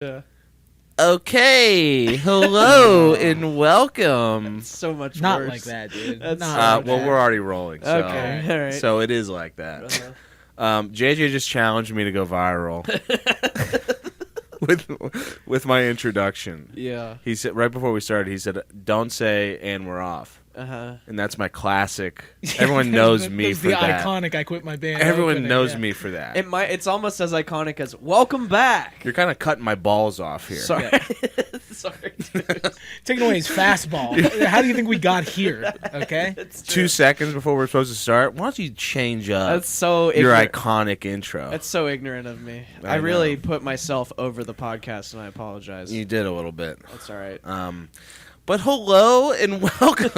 Yeah. Okay, hello and welcome. It's so much Not worse. like that, dude. That's Not Well, like we're already rolling. So, Okay, all right. So it is like that. JJ just challenged me to go viral with my introduction. Yeah. He said right before we started, he said, "Don't say and we're off." And that's my classic. Everyone knows me for the that. iconic "I quit my band." Everyone opening, knows yeah. me for that. It's almost as iconic as "Welcome back." You're kind of cutting my balls off here. Sorry. Sorry. Dude. Taking away his fastball. How do you think we got here? Okay. It's 2 true. seconds before we're supposed to start, why don't you change up That's so your ignorant. iconic intro? That's so ignorant of me. I I really know. put myself over the podcast, and I apologize. You did a little bit. That's all right. But hello and welcome.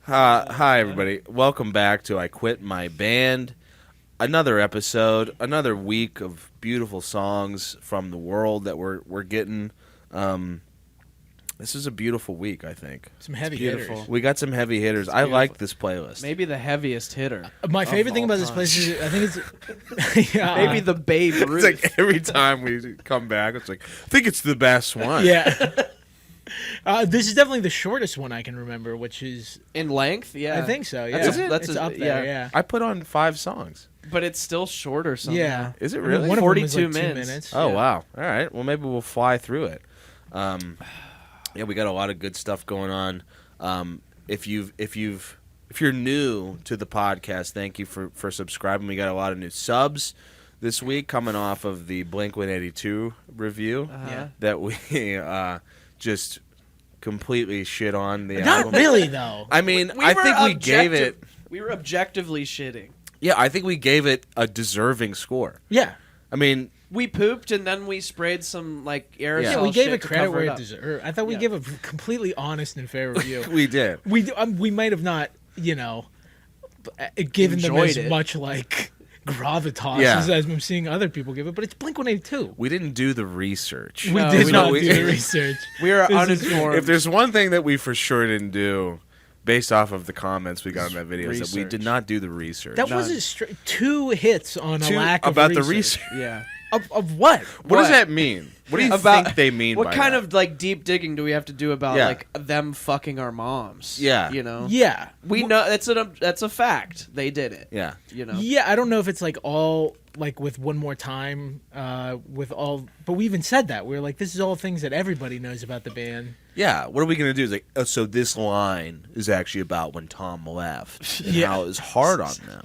Hi, everybody. Welcome back to I Quit My Band. Another episode, another week of beautiful songs from the world that we're getting. This is a beautiful week, I think. Some heavy beautiful. hitters. We got some heavy hitters. I like this playlist. Maybe the heaviest hitter. My of favorite thing all about this time. place is I think it's Maybe the Babe Ruth. It's like every time we come back, it's like, I think it's the best one. yeah. This is definitely the shortest one I can remember, which is in length. Yeah, I think so. Yeah, That's it's a- up there. yeah. Yeah. I put on 5 songs. but it's still shorter. Somehow. Yeah. Is it I mean, really? one of them is 42 like 2 minutes. minutes. Oh, Yeah. wow. All right. Well, maybe we'll fly through it. Yeah, we got a lot of good stuff going on. If you're new to the podcast, thank you for subscribing. We got a lot of new subs this week coming off of the Blink-182 review Yeah. that we just completely shit on the Not album. really though. I mean, We I were think we gave it. We were objectively shitting. Yeah, I think we gave it a deserving score. Yeah. I mean, We pooped and then we sprayed some like aerosol. Yeah, we gave shit it to credit cover where it it up. deserved. I thought we Yeah. gave a completely honest and fair review. we did. We might have not, given them Enjoyed as it. much like gravitas Yeah. as I'm seeing other people give it, but it's Blink-182. We didn't do the research. We No, did we not don't- do the research. We were This is- uninformed. If there's one thing that we for sure didn't do, based off of the comments we got in that video, is that we Research. did not do the research. That None. wasn't 2 hits on a Two- lack of about research. the research. yeah. Of what? What does that mean? What do you About- think they mean What by kind that? of like deep digging do we have to do about Yeah. like them fucking our moms? Yeah. You know. Yeah. We know that's a fact. They did it. Yeah. You know. Yeah, I don't know if it's like all like with One More Time, but we even said that. We were like, this is all things that everybody knows about the band. Yeah. What are we going to do? Is like, oh, so this line is actually about when Tom left and Yeah. how it was hard on them.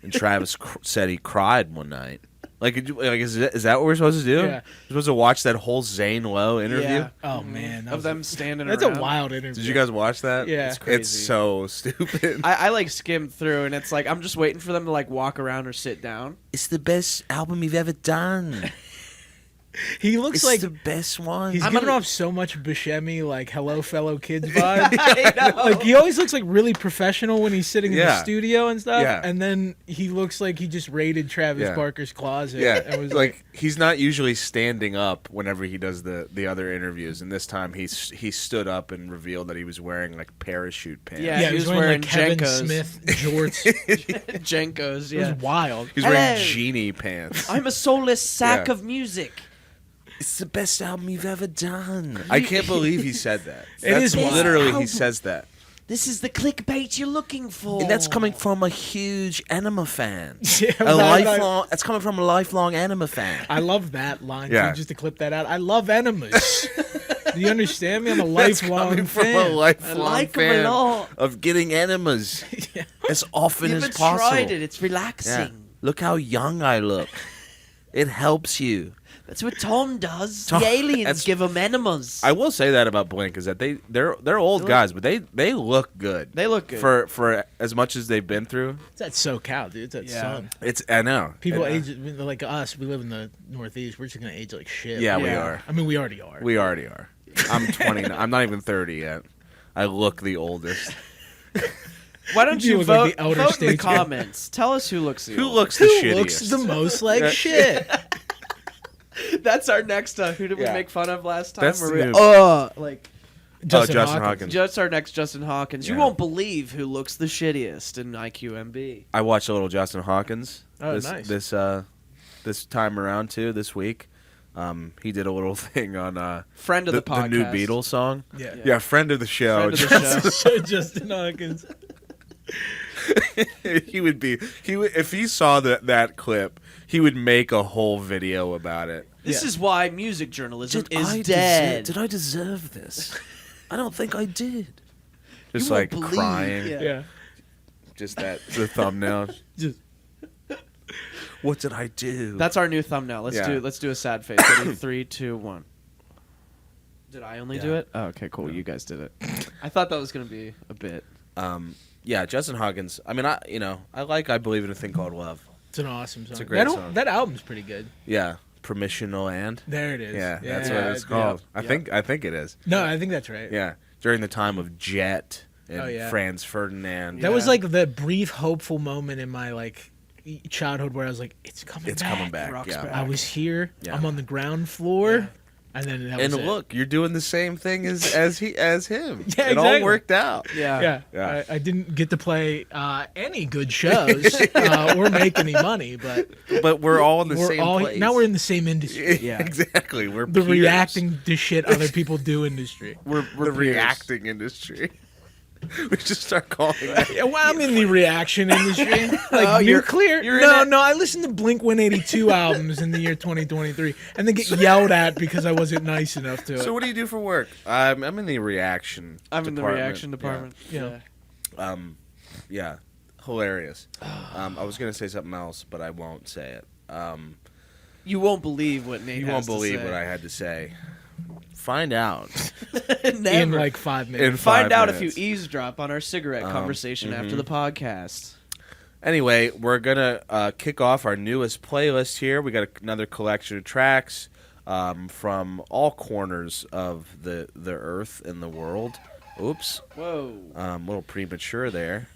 And Travis said he cried one night. Like is that what we're supposed to do? Yeah. We're supposed to watch that whole Zane Lowe interview? Yeah. Oh man, that Of was them standing That's around. a wild interview. Did you guys watch that? Yeah. It's crazy. It's so stupid. I like skimmed through and it's like I'm just waiting for them to like walk around or sit down. It's the best album you've ever done. He looks It's like the best one. he's I'm giving gonna- off so much Buscemi, like "Hello, fellow kids" vibe. I know. Like he always looks like really professional when he's sitting in the Yeah. studio and stuff, Yeah. and then he looks like he just raided Travis Yeah. Barker's closet. Yeah, and was like he's not usually standing up whenever he does the other interviews, and this time he stood up and revealed that he was wearing like parachute pants. Yeah. yeah, he he was was wearing wearing like Kevin Jenkos. Smith jorts. Jenkos. It Yeah. was wild. He was wearing Hello. genie pants. I'm a soulless sack Yeah. of music. It's the best album you've ever done. I can't believe he said that. It That's is wild. literally Album. he says that, This is the clickbait you're looking for. and that's coming from a huge anima fan. Yeah, A lifelong. That's coming from a lifelong anima fan. I love that line. Yeah. Too, just to clip that out. I love enemas. Do you understand me? I'm a That's lifelong coming from a fan. lifelong like 'em a fan lot. of getting enemas Yeah. as often You've as possible. tried it. It's relaxing. Yeah. Look how young I look. It helps you. That's what Tom does. Tom- the aliens that's- give him enemas. I will say that about Blink is that they're old guys, but they look good. They look good. For as much as they've been through. It's that SoCal, dude. It's that Yeah. sun. It's I know People It- age like us. We live in the Northeast. We're just gonna age like shit. Yeah, we Yeah. are. I mean, we already are. We already are. I'm 20. I'm not even 30 yet. I look the oldest. Why don't You you look like vote, the outer vote in the states. comments? Tell us who looks the Who oldest. looks the Who shittiest? looks the most like Yeah. shit? That's our next. Who did we Yeah. make fun of last time? That's Where the we, new- like Justin Hawkins. just our next Justin Hawkins. You Yeah. won't believe who looks the shittiest in IQMB. I watched a little Justin Hawkins. Oh, this, nice. This this time around too. This week, he did a little thing on Friend of the the podcast. new Beatles song. Yeah. Friend of the show. Friend of the show. Justin Hawkins. he would if he saw that clip, he would make a whole video about it. This is why music journalism Did is I dead. Did I deserve this? I don't think I did. Just You like won't believe- crying. Yeah. Just the thumbnail. Just What did I do? That's our new thumbnail. Let's do a sad face. Ready? 3, 2, 1. Did I only do it? Oh, okay, cool. No. You guys did it. I thought that was gonna be a bit. Yeah, Justin Hawkins. I mean, I believe in a thing called love. it's an awesome song. It's a great song. That album's pretty good. Yeah, Permissional and. There it is. Yeah, that's what it's called. I think it is. No, I think that's right. Yeah, during the time of Jet and Oh, yeah. Franz Ferdinand. That was like the brief hopeful moment in my childhood where I was like, it's coming It's back. coming back. Rock's Yeah. back. I was here. Yeah. I'm on the ground floor. Yeah. And then that And was it. look, you're doing the same thing as him. Yeah, It all exactly. worked out. Yeah. Yeah. I didn't get to play any good shows or make any money, but But we're all in the we're same all place. now we're in the same industry. Yeah. Exactly. We're The peers. reacting to shit other people do industry. We're the peers. reacting industry. We should start calling that. Yeah, well, I'm in the reaction industry. Like, Oh, you're clear. you're in No, it. no, I listened to Blink 182 albums in the year 2023 and then get yelled at because I wasn't nice enough to it. So what do you do for work? I'm in the reaction. I'm in the department. reaction department. Yeah. Yeah, hilarious. I was gonna say something else, but I won't say it. You won't believe what Nate You has won't to believe say. what I had to say. Find out Never. in like 5 minutes. in Find 5 out minutes. if you eavesdrop on our cigarette conversation after the podcast. Anyway, we're gonna kick off our newest playlist here. We got another collection of tracks from all corners of the earth and the world. Oops, Whoa. a little premature there.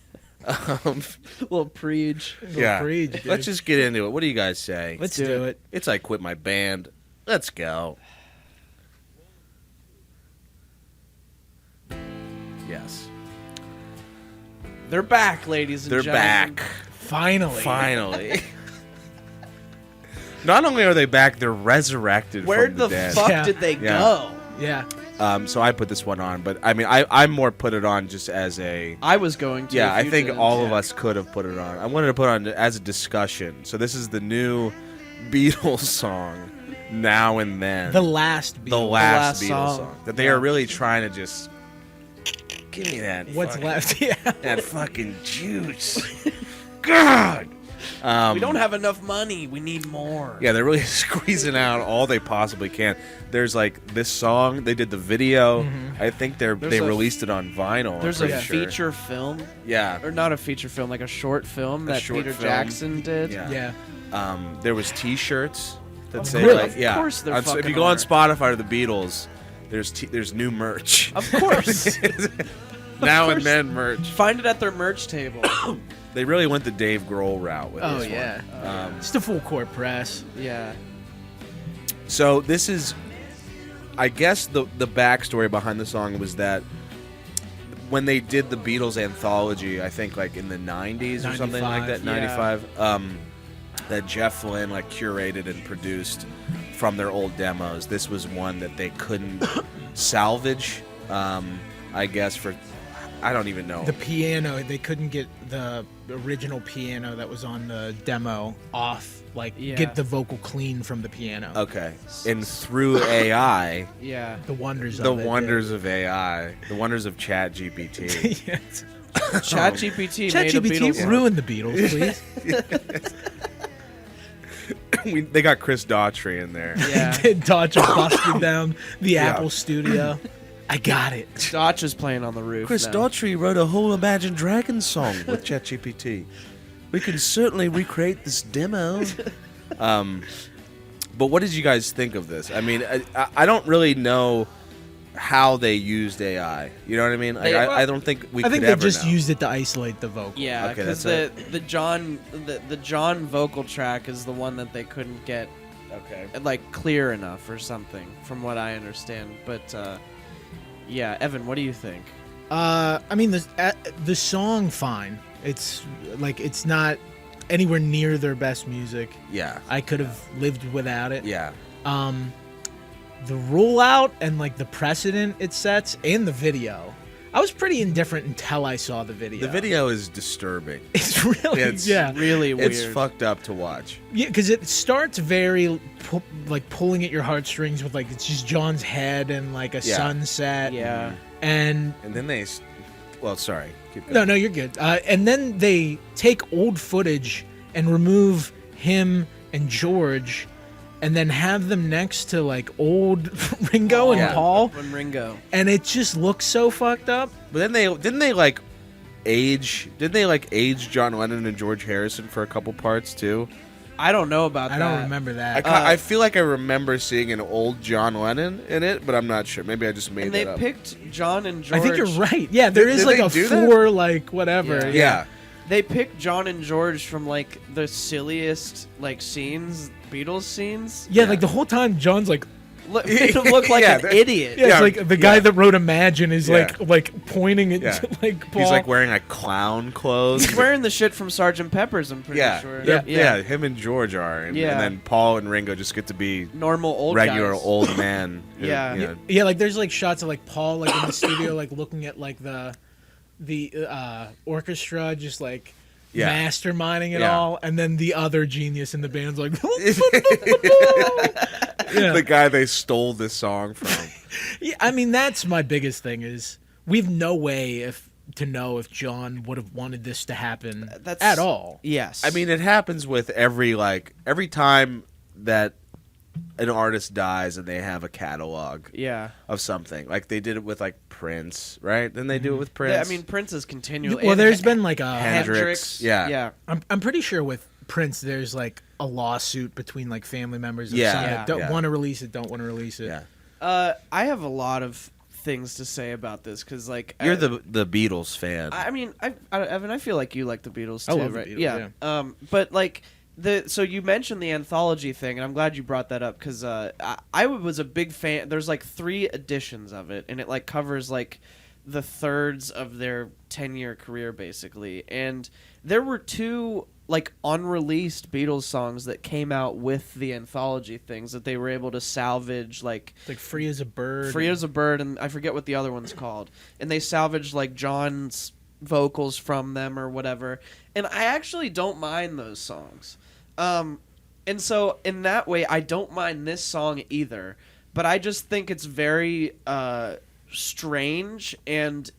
Little preach. Yeah, Preach, dude. let's just get into it. What do you guys say? Let's do do it. it. It's I Quit My Band. Let's go. Yes, They're back, ladies and they're gentlemen. back. Finally. Finally. Not only are they back, they're resurrected Where from the the dead. fuck Yeah. did they Yeah. go? Yeah. So I put this one on, but I mean, I more put it on just as a. I was going to. Yeah, if I you think didn't. all of us could have put it on. I wanted to put it on as a discussion. So this is the new Beatles song, Now and Then. The last The Beatles. last last Beatles song. song. That they Yeah. are really trying to just give me that. What's fucking, left? Yeah. That fucking juice. God. We don't have enough money. We need more. Yeah, they're really squeezing out all they possibly can. There's like this song. They did the video. I think they There's a- released it on vinyl. There's I'm a pretty sure. feature film, Yeah. or not a feature film, like a short film that short Peter film. Jackson did. Yeah. Yeah. There was T-shirts that Of say course. like, Of yeah. course there If fucking you go on are. Spotify to the Beatles, there's new merch. Of course. Now course. and then merch. Find it at their merch table. They really went the Dave Grohl route with Oh this yeah. one. It's the full court press. Yeah. So this is, I guess the backstory behind the song was that when they did the Beatles anthology, I think like in the 90s or something like that, 95, 95, that Jeff Lynne like curated and produced from their old demos. This was one that they couldn't salvage, I guess, for, I don't even know. The piano, they couldn't get the original piano that was on the demo off, like Yeah. get the vocal clean from the piano. Okay. And through AI, Yeah. The wonders the of it. wonders of AI, the wonders of Chat GPT. Yes. ChatGPT made a ChatGPT Beatles song. ruined the Beatles, please. They got Chris Daughtry in there. Yeah. Dodger busted down the Apple studio. I got it. Dotch is playing on the roof. Chris now. Daughtry wrote a whole Imagine Dragons song with ChatGPT. We can certainly recreate this demo. But what did you guys think of this? I mean, I don't really know how they used AI. You know what I mean? Like, I don't think we I think could they ever just know. used it to isolate the vocal. Yeah, Okay, because that's the John vocal track is the one that they couldn't get Okay. like clear enough or something, from what I understand. But yeah, Evan, what do you think? I mean the song fine. It's like it's not anywhere near their best music. Yeah. I could have lived without it. Yeah. The rollout and like the precedent it sets and the video. I was pretty indifferent until I saw the video. The video is disturbing. It's really, really weird. It's fucked up to watch. Yeah, because it starts very pulling at your heartstrings with like it's just John's head and like a sunset. Yeah. And then they, well, sorry. Keep going. No, you're good. And then they take old footage and remove him and George, and then have them next to like old Ringo and Paul. And Ringo. And it just looks so fucked up. But then didn't they age John Lennon and George Harrison for a couple parts too? I don't know about that. I don't remember that. I feel like I remember seeing an old John Lennon in it, but I'm not sure. Maybe I just made and that they up. picked John and George. I think you're right. Yeah, there is Did like they a do four that? like whatever. Yeah. They picked John and George from like the silliest like scenes, Beatles scenes. Yeah, like the whole time John's like Made him look like an idiot. Yeah, it's like the guy that wrote Imagine is like pointing at like Paul. He's like wearing like clown clothes. He's wearing the shit from Sgt. Pepper's, I'm pretty sure. Yeah, him and George are. And then Paul and Ringo just get to be normal old regular guys. old man. Yeah. Yeah, like there's like shots of like Paul like in the studio like looking at like the orchestra just like masterminding it all, and then the other genius in the band's like the guy they stole this song from. Yeah, I mean that's my biggest thing is we've no way to know if John would have wanted this to happen at all. Yes. I mean it happens with every time that an artist dies and they have a catalog of something. Like they did it with like Prince, right? Then they do it with Prince. I mean Prince is continually Well, there's been like a Hendrix. Yeah. I'm pretty sure with Prince there's like a lawsuit between like family members of some that don't want to release it, don't want to release it. Yeah. I have a lot of things to say about this because like you're the Beatles fan. I mean, Evan, I feel like you like the Beatles too, I love right? The Beatles, yeah. But like so you mentioned the anthology thing, and I'm glad you brought that up because I was a big fan. There's like 3 editions of it, and it like covers like the thirds of their 10-year career basically, and there were 2 like unreleased Beatles songs that came out with the anthology things that they were able to salvage, like Free as a Bird. Free as a Bird, and I forget what the other one's called. And they salvaged like John's vocals from them or whatever. And I actually don't mind those songs. And so in that way, I don't mind this song either. But I just think it's very strange and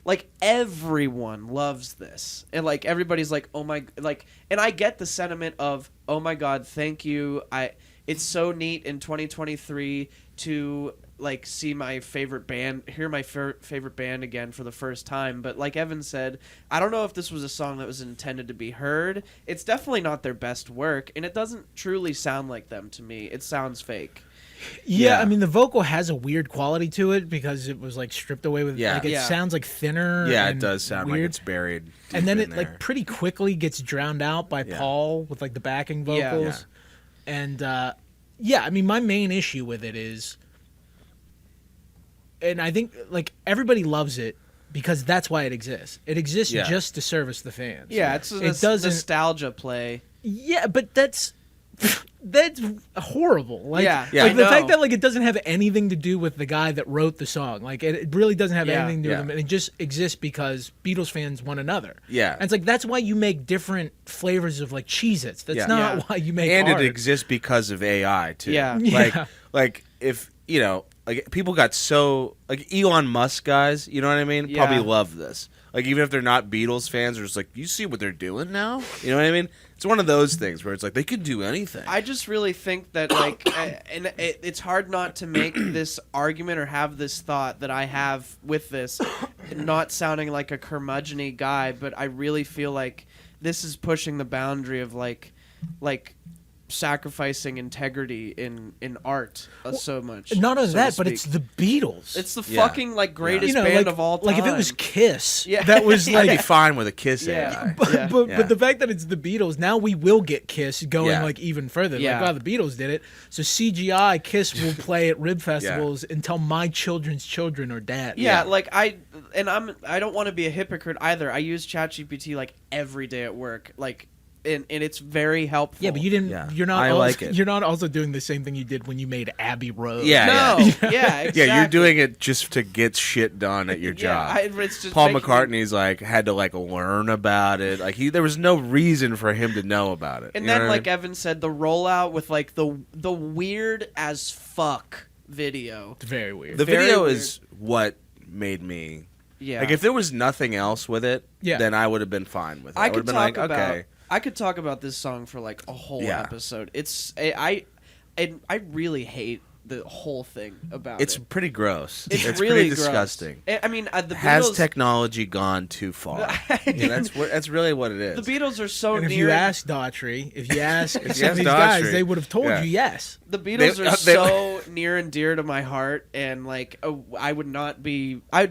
like everyone loves this, and like everybody's like, oh my, like, and I get the sentiment of, oh my god, thank you. It's so neat in 2023 to like see my favorite band, hear my favorite band again for the first time. But like Evan said, I don't know if this was a song that was intended to be heard. It's definitely not their best work, and it doesn't truly sound like them to me. It sounds fake. Yeah, I mean the vocal has a weird quality to it because it was like stripped away with like it sounds like thinner. Yeah, and it does sound weird. like it's buried. And then it like pretty quickly gets drowned out by Paul with like the backing vocals. And I mean my main issue with it is, and I think like everybody loves it because that's why it exists. It exists just to service the fans. Yeah, it's a nostalgia play. Yeah, but that's horrible. Like, like the fact that like it doesn't have anything to do with the guy that wrote the song. Like it really doesn't have anything to do with him, and it just exists because Beatles fans want another. Yeah, and it's like that's why you make different flavors of like Cheez-Its. That's not why you make. And art. it exists because of AI too. Yeah, like if you know, like people got so like Elon Musk guys, you know what I mean? Probably love this. Like even if they're not Beatles fans, they're just like, you see what they're doing now? You know what I mean? It's one of those things where it's like they could do anything. I just really think that like, and it's hard not to make this argument or have this thought that I have with this, not sounding like a curmudgeon-y guy, but I really feel like this is pushing the boundary of like sacrificing integrity in art so much. Not only that, but it's the Beatles. It's the fucking like greatest band like, of all time. Like if it was Kiss, that was I'd like be fine with a Kiss AI. But the fact that it's the Beatles, now we will get Kiss going like even further. Like wow, the Beatles did it. So CGI Kiss will play at rib festivals until my children's children are dead. Like I don't want to be a hypocrite either. I use ChatGPT like every day at work. Like and it's very helpful. Yeah, but you didn't. Yeah. You're not. I like it. You're not also doing the same thing you did when you made Abbey Road. Yeah, no, yeah, exactly. Yeah, you're doing it just to get shit done at your job. It's just Paul McCartney's like had to like learn about it. Like there was no reason for him to know about it. And then, like Evan said, the rollout with like the weird as fuck video. It's very weird. The video is what made me. Yeah. Like if there was nothing else with it, Yeah. then I would have been fine with it. I would could have been talk like, about. okay. I could talk about this song for like a whole Yeah. episode. I really hate the whole thing about It's it. pretty gross. It's pretty really gross. disgusting. I mean, the Has Beatles, technology gone too far? That's really what it is. the Beatles are so and if near. you ask Daughtry, if you ask some of ask these guys, Daughtry, they would have told yeah. you yes. The Beatles They- are they- so near and dear to my heart, and like I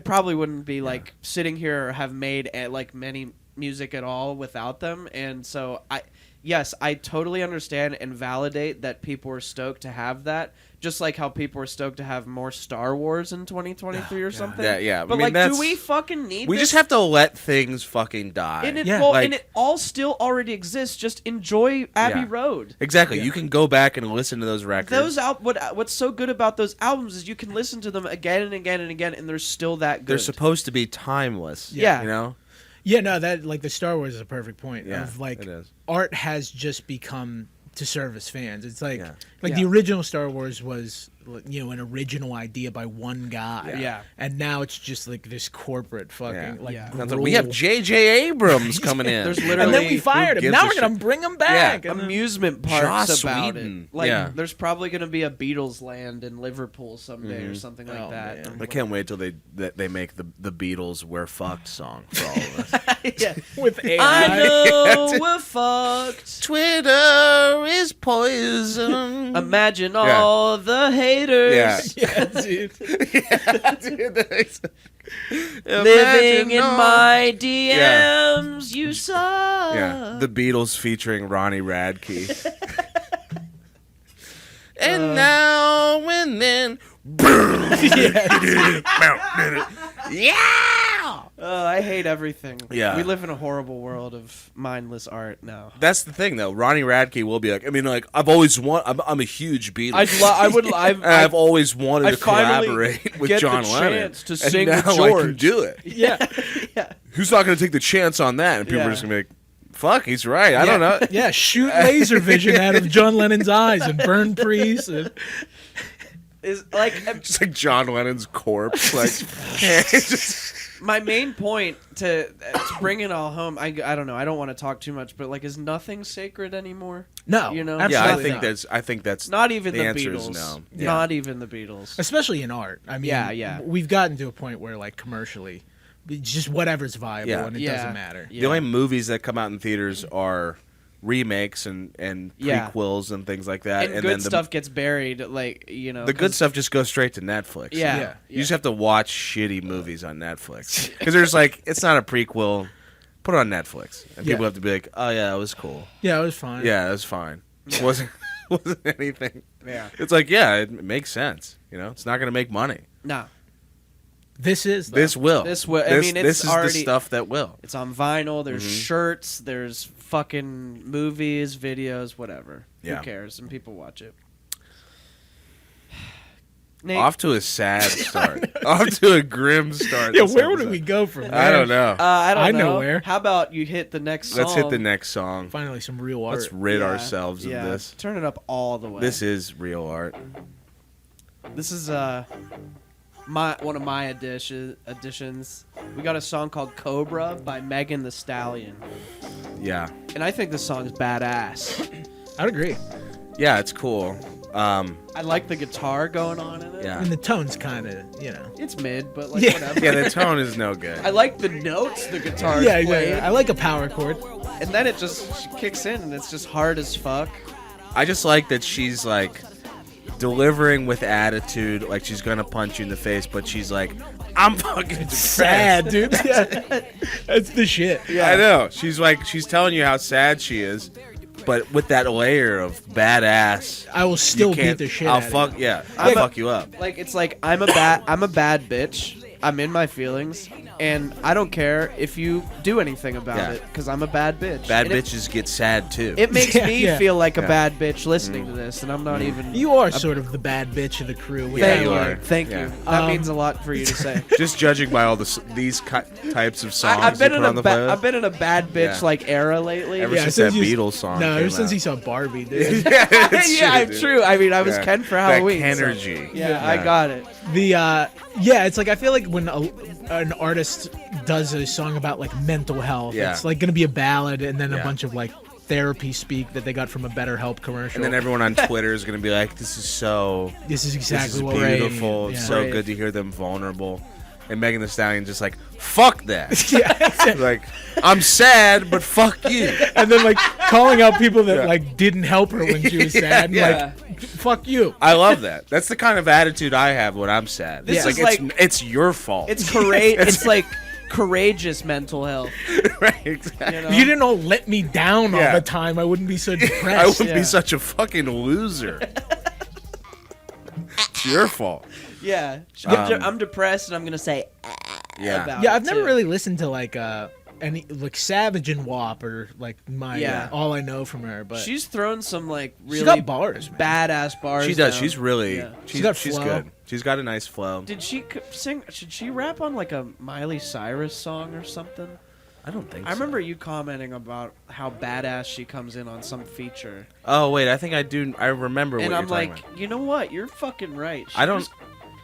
probably wouldn't be like sitting here or have made like many music at all without them. And so I totally understand and validate that people are stoked to have that, just like how people are stoked to have more Star Wars in 2023 or something. Yeah. But I mean, like, do we fucking need? We this? just have to let things fucking die. And it, Yeah. well, Like- and it all still already exists. Just enjoy Abbey Yeah. Road. Exactly. Yeah. You can go back and listen to those records. What's so good about those albums is you can listen to them again and again and again, and they're still that good. They're supposed to be timeless. Yeah. You know? Yeah, no, that like the Star Wars is a perfect point. Yeah, of like it is. art has just become to service fans. It's like Yeah. the original Star Wars was an original idea by one guy. Yeah. And now it's just like this corporate fucking Yeah. like Yeah. Sounds like we have gruel. J.J. Abrams coming in. There's And literally then we fired him. gives Now a we're gonna shit? bring him back. Yeah. And then- amusement parks Joss about Whedon. it. Like, Yeah. there's probably going to be a Beatles land in Liverpool someday or something like Oh, that. man. I can't wait till they make the Beatles "We're Fucked" song for all of us. Yeah. with AI. I know we're fucked. Twitter is poison. Imagine all the haters Yeah. Yeah, dude. living in Imagine all- my DMs. You suck. Yeah, the Beatles featuring Ronne Radke. And now and then. Yeah. I hate everything. Yeah. We live in a horrible world of mindless art now. That's the thing, though. Ronne Radke will be like, I mean, like I've always I'm a huge Beatles. I've always wanted I to finally collaborate with get John the Lennon. chance to And sing now with I can George. do it. Yeah. Yeah. Who's not going to take the chance on that? And people Yeah. are just going to be like, fuck, he's right. I don't know. Yeah, shoot laser vision out of John Lennon's eyes and burn Priest. And... Is like Just like John Lennon's corpse. Like, just, my main point to bring it all home. I don't know. I don't want to talk too much, but like, is nothing sacred anymore? No, You know? yeah, absolutely I not. think that's Not even the answer Beatles. is no. Not even the Beatles. Especially in art. I mean, Yeah. we've gotten to a point where like commercially, just whatever's viable Yeah. and it Yeah. doesn't matter. Yeah. The only movies that come out in theaters are remakes and Yeah. prequels and things like that. And And good then stuff gets buried, like, you know. the good 'cause- stuff just goes straight to Netflix. Yeah. Yeah. You just have to watch shitty movies on Netflix. Because there's like, it's not a prequel. Put it on Netflix. And people Yeah. have to be like, oh, yeah, it was cool. Yeah, it was fine. Yeah, it was fine. It wasn't anything. Yeah. It's like, yeah, it makes sense. You know, it's not going to make money. No. This is though. This will. This will- I mean, it's this is already- the stuff that will. It's on vinyl. There's Mm-hmm. shirts. There's fucking movies, videos, whatever. Yeah. Who cares? And people watch it. Nate, Off to a sad start. Off to a grim start. Yeah, this where would episode. we go from there? I don't know. I don't I know. know where. How about you hit the next song? Let's hit the next song. Finally, some real art. Let's rid Yeah, ourselves yeah. of this. Turn it up all the way. This is real art. This is one of my additions. We got a song called Cobra by Megan Thee Stallion. Yeah. And I think this song is badass. I'd agree. Yeah, it's cool. I like the guitar going on in it. Yeah. And the tone's kind of, It's mid, but like Yeah. whatever. Yeah, the tone is no good. I like the notes the guitar Yeah, is playing. I like a power chord. And then it just kicks in and it's just hard as fuck. I just like that she's like delivering with attitude, like she's gonna punch you in the face, but she's like, I'm fucking depressed. Sad, dude. Yeah. That's the shit. I know. She's telling you how sad she is, but with that layer of badass. I will still you beat can't- the shit I'll out fuck of you. yeah. I'll fuck you up. Like it's like I'm a bad bitch. I'm in my feelings And I don't care if you do anything about it, because I'm a bad bitch. Bad bitches get sad, too. It makes me feel like a bad bitch listening to this, and I'm not even... You are sort of the bad bitch of the crew. Thank you. Thank you. That means a lot for you to say. Just judging by all these types of songs I've been on the playlist. I've been in a bad bitch like era lately. Ever since that Beatles song ever since he saw Barbie, dude. True. I mean, I was Ken for Halloween. That energy. So, I got it. It's like I feel like when an artist does a song about like mental health, it's like gonna be a ballad and then a bunch of like therapy speak that they got from a BetterHelp commercial. And then everyone on Twitter is gonna be like, "This is exactly what beautiful. It's so good to hear them vulnerable." And Megan Thee Stallion just like, fuck that. Like, I'm sad, but fuck you. And then like calling out people that like didn't help her when she was sad. And, like, fuck you. I love that. That's the kind of attitude I have when I'm sad. This is it's your fault. It's it's like courageous mental health. Right, exactly. You know? If you didn't all let me down all the time, I wouldn't be so depressed. I wouldn't be such a fucking loser. It's your fault. Yeah. I'm depressed and I'm going to say about I've never really listened to like any like Savage and WAP or like my all I know from her, but she's thrown some like really she got bars, badass bars. She does. Down. She's really she's good. She's got a nice flow. Did she sing? Should she rap on like a Miley Cyrus song or something? I don't think so. I remember you commenting about how badass she comes in on some feature. Oh wait, I think I do. I remember. And what I'm you're like, talking about. you know what? You're fucking right.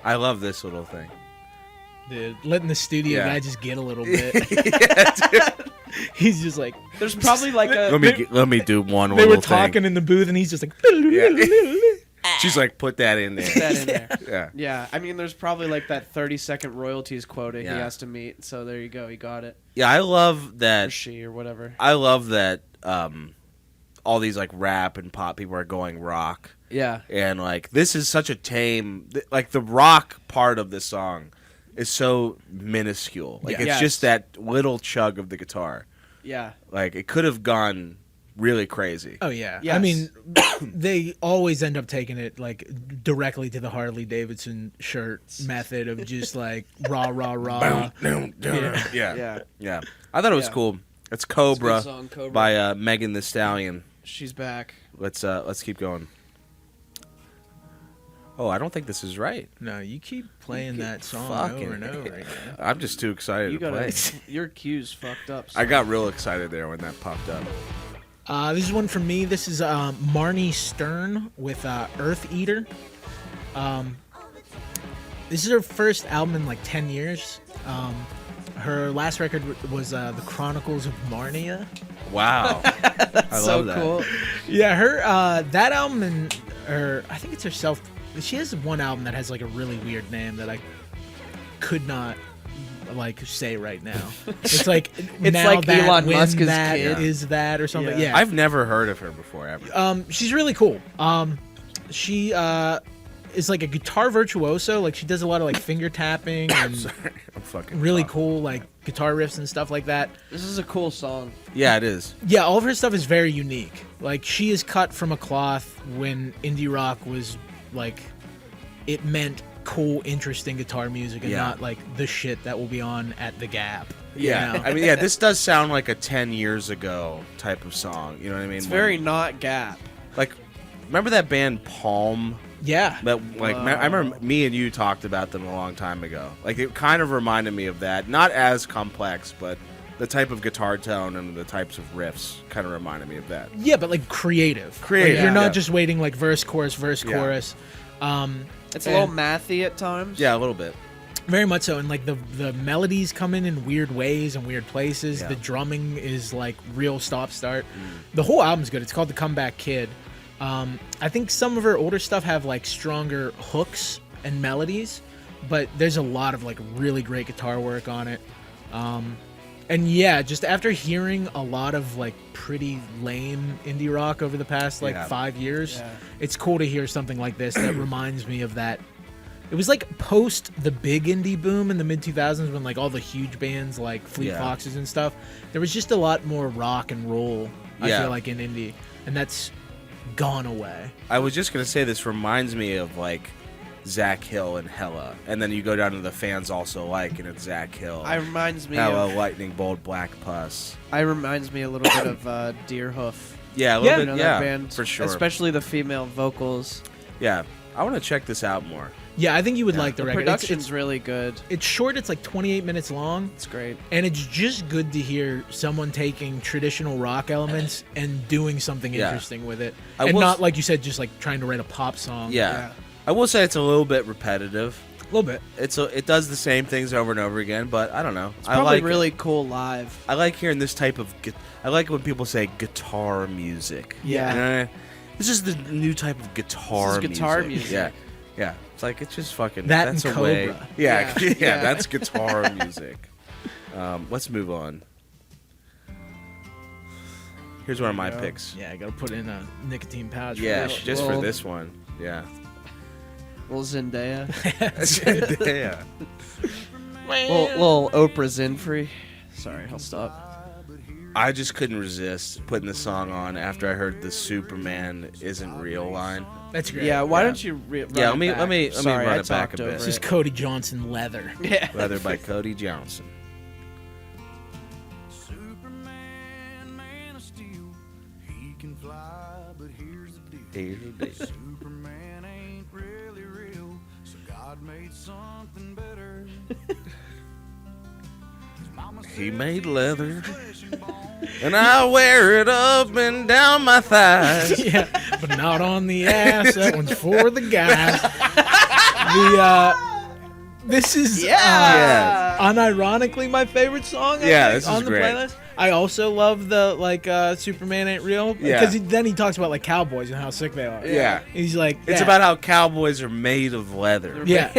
I love this little thing. Dude, letting the studio guy just get a little bit. He's just like, there's probably like a. Let me do one. They little were talking thing. in the booth, and he's just like. She's like, put that in there. Put that in there. Yeah. I mean, there's probably like that 30-second royalties quota he has to meet. So there you go. He got it. Yeah, I love that. Or she or whatever. I love that. All these like rap and pop people are going rock. Yeah. And like this is such a tame. Like the rock part of this song is so minuscule. Like it's just that little chug of the guitar. Yeah. Like it could have gone really crazy. Oh yeah. Yes. I mean, they always end up taking it like directly to the Harley Davidson shirt method of just like rah rah rah. Yeah. I thought it was cool. It's Cobra, song, Cobra. by Megan Thee Stallion. She's back. Let's keep going. Oh, I don't think this is right. No, you keep playing that song over and over again. I'm just too excited to play. Your cue's fucked up. I got real excited there when that popped up. This is one from me. This is Marnie Stern with Earth Eater. This is her first album in like 10 years. Her last record was The Chronicles of Marnia. Wow. I love that. Cool. Yeah, her that album and her, I think it's her self. She has one album that has like a really weird name that I could not like say right now. It's like it's now like that Elon when Musk's that kid. is that or something. Yeah. I've never heard of her before ever. She's really cool. She is like a guitar virtuoso. Like she does a lot of like finger tapping and I'm fucking really cool like guitar riffs and stuff like that. This is a cool song. Yeah, it is. Yeah, all of her stuff is very unique. Like she is cut from a cloth when indie rock was like it meant cool, interesting guitar music and not like the shit that will be on at the Gap. Yeah. You know? I mean, this does sound like a 10 years ago type of song. You know what I mean? It's very not Gap. Like, remember that band Palm? Yeah. That I remember me and you talked about them a long time ago. Like it kind of reminded me of that. Not as complex, but the type of guitar tone and the types of riffs kind of reminded me of that. Yeah, but like creative. Creative. Like, you're not just waiting like verse, chorus. It's a little mathy at times. Yeah, a little bit. Very much so. And like the melodies come in weird ways and weird places. Yeah. The drumming is like real stop-start. The whole album's good. It's called The Comeback Kid. I think some of her older stuff have like stronger hooks and melodies, but there's a lot of like really great guitar work on it. And yeah, just after hearing a lot of like pretty lame indie rock over the past like 5 years, it's cool to hear something like this that reminds me of that. It was like post the big indie boom in the mid 2000s when like all the huge bands like Fleet Foxes and stuff. There was just a lot more rock and roll. I feel like in indie, and that's gone away. I was just gonna say this reminds me of like Zach Hill and Hella, and then you go down to the fans also like, and it's Zach Hill. I reminds me Hella, of Lightning Bolt, Black Pus. I reminds me a little bit of Deerhoof. Yeah, a little bit. You know, Yeah, that band, for sure. Especially the female vocals. Yeah, I want to check this out more. Yeah, I think you would like the record. Production's really good. It's short. It's like 28 minutes long. It's great. And it's just good to hear someone taking traditional rock elements and doing something interesting with it. And not, like you said, just like trying to write a pop song. Yeah. I will say it's a little bit repetitive. A little bit. It does the same things over and over again, but I don't know. It's probably really cool live. I like hearing this type of... I like when people say guitar music. Yeah. This is the new type of guitar music. Guitar music. Yeah. Yeah. It's like, it's just fucking... That that's and a Cobra. way. Yeah, that's guitar music. Let's move on. Here's one of my picks. Yeah, I gotta put in a nicotine pouch. Yeah, just for this one. Yeah. Little Zendaya. Zendaya. Little Oprah Zinfrey. Sorry, I'll stop. I just couldn't resist putting the song on after I heard the Superman isn't real line. That's great. Yeah, why don't you let me run it back a bit. This is Cody Johnson Leather. Yeah. Leather by Cody Johnson. Superman, man of steel, he can fly, but here's the deal. Superman ain't really real, so God made something better. He made leather, and I wear it up and down my thighs. Yeah, but not on the ass. That one's for the guys. This is unironically my favorite song. This is on the great. playlist. I also love the Superman ain't real because then he talks about like cowboys and how sick they are. Yeah, he's like it's about how cowboys are made of leather. Yeah,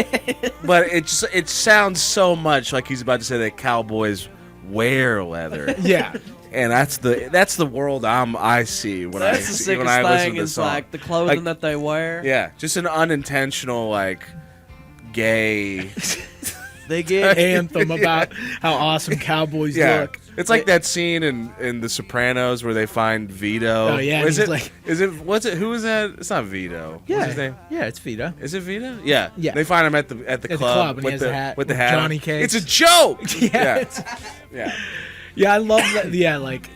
but it sounds so much like he's about to say that cowboys wear leather. Yeah. And that's the world I see when I listen to the song. Like the clothing that they wear. Yeah, just an unintentional like gay. They get anthem about how awesome cowboys look. It's like that scene in The Sopranos where they find Vito. Oh yeah, Who is that? It's not Vito. Yeah, what's his name? Yeah, it's Vito. Is it Vito? Yeah. Yeah. They find him at the club and with he has the a hat with the with hat. Johnny on. Cage. It's a joke. Yeah. Yeah, I love that. Yeah, like,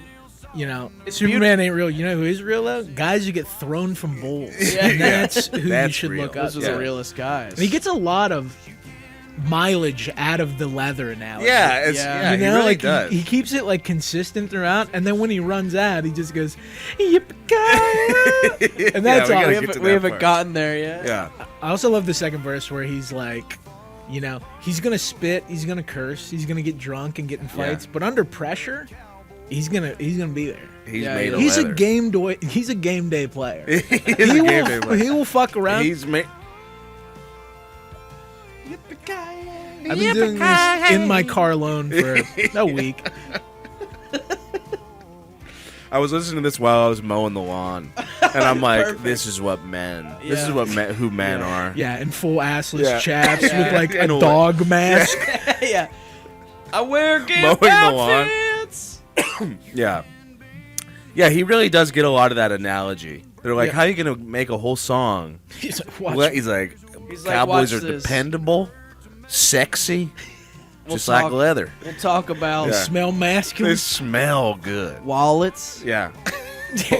you know, Superman ain't real. You know who is real though? Guys who get thrown from bulls. Yeah. And that's who That's you should real. look up. Those are the realest guys. And he gets a lot of mileage out of the leather analogy. Yeah, you know, he really like does. He keeps it like consistent throughout, and then when he runs out, he just goes, "Yippee!" And that's all. We haven't gotten there yet. Yeah. I also love the second verse where he's like, you know, he's gonna spit, he's gonna curse, he's gonna get drunk and get in fights, but under pressure, he's gonna be there. He's made of He's leather. He's a game day player. He will fuck around. He's made. I've been doing this in my car alone for a week. I was listening to this while I was mowing the lawn, and I'm like, "This is what men. This is what who men are." Yeah, in full assless chaps Yeah. with like a And a dog mask. Yeah. I wear gay Mowing the lawn. outfits. Yeah. Yeah, he really does get a lot of that analogy. They're like, Yeah. "How are you gonna make a whole song?" He's like, watch. Well, he's like, "Cowboys "Watch are this. dependable, sexy, We'll just like talk- leather. We'll talk about Yeah. Smell They masculine. smell good." wallets, Yeah,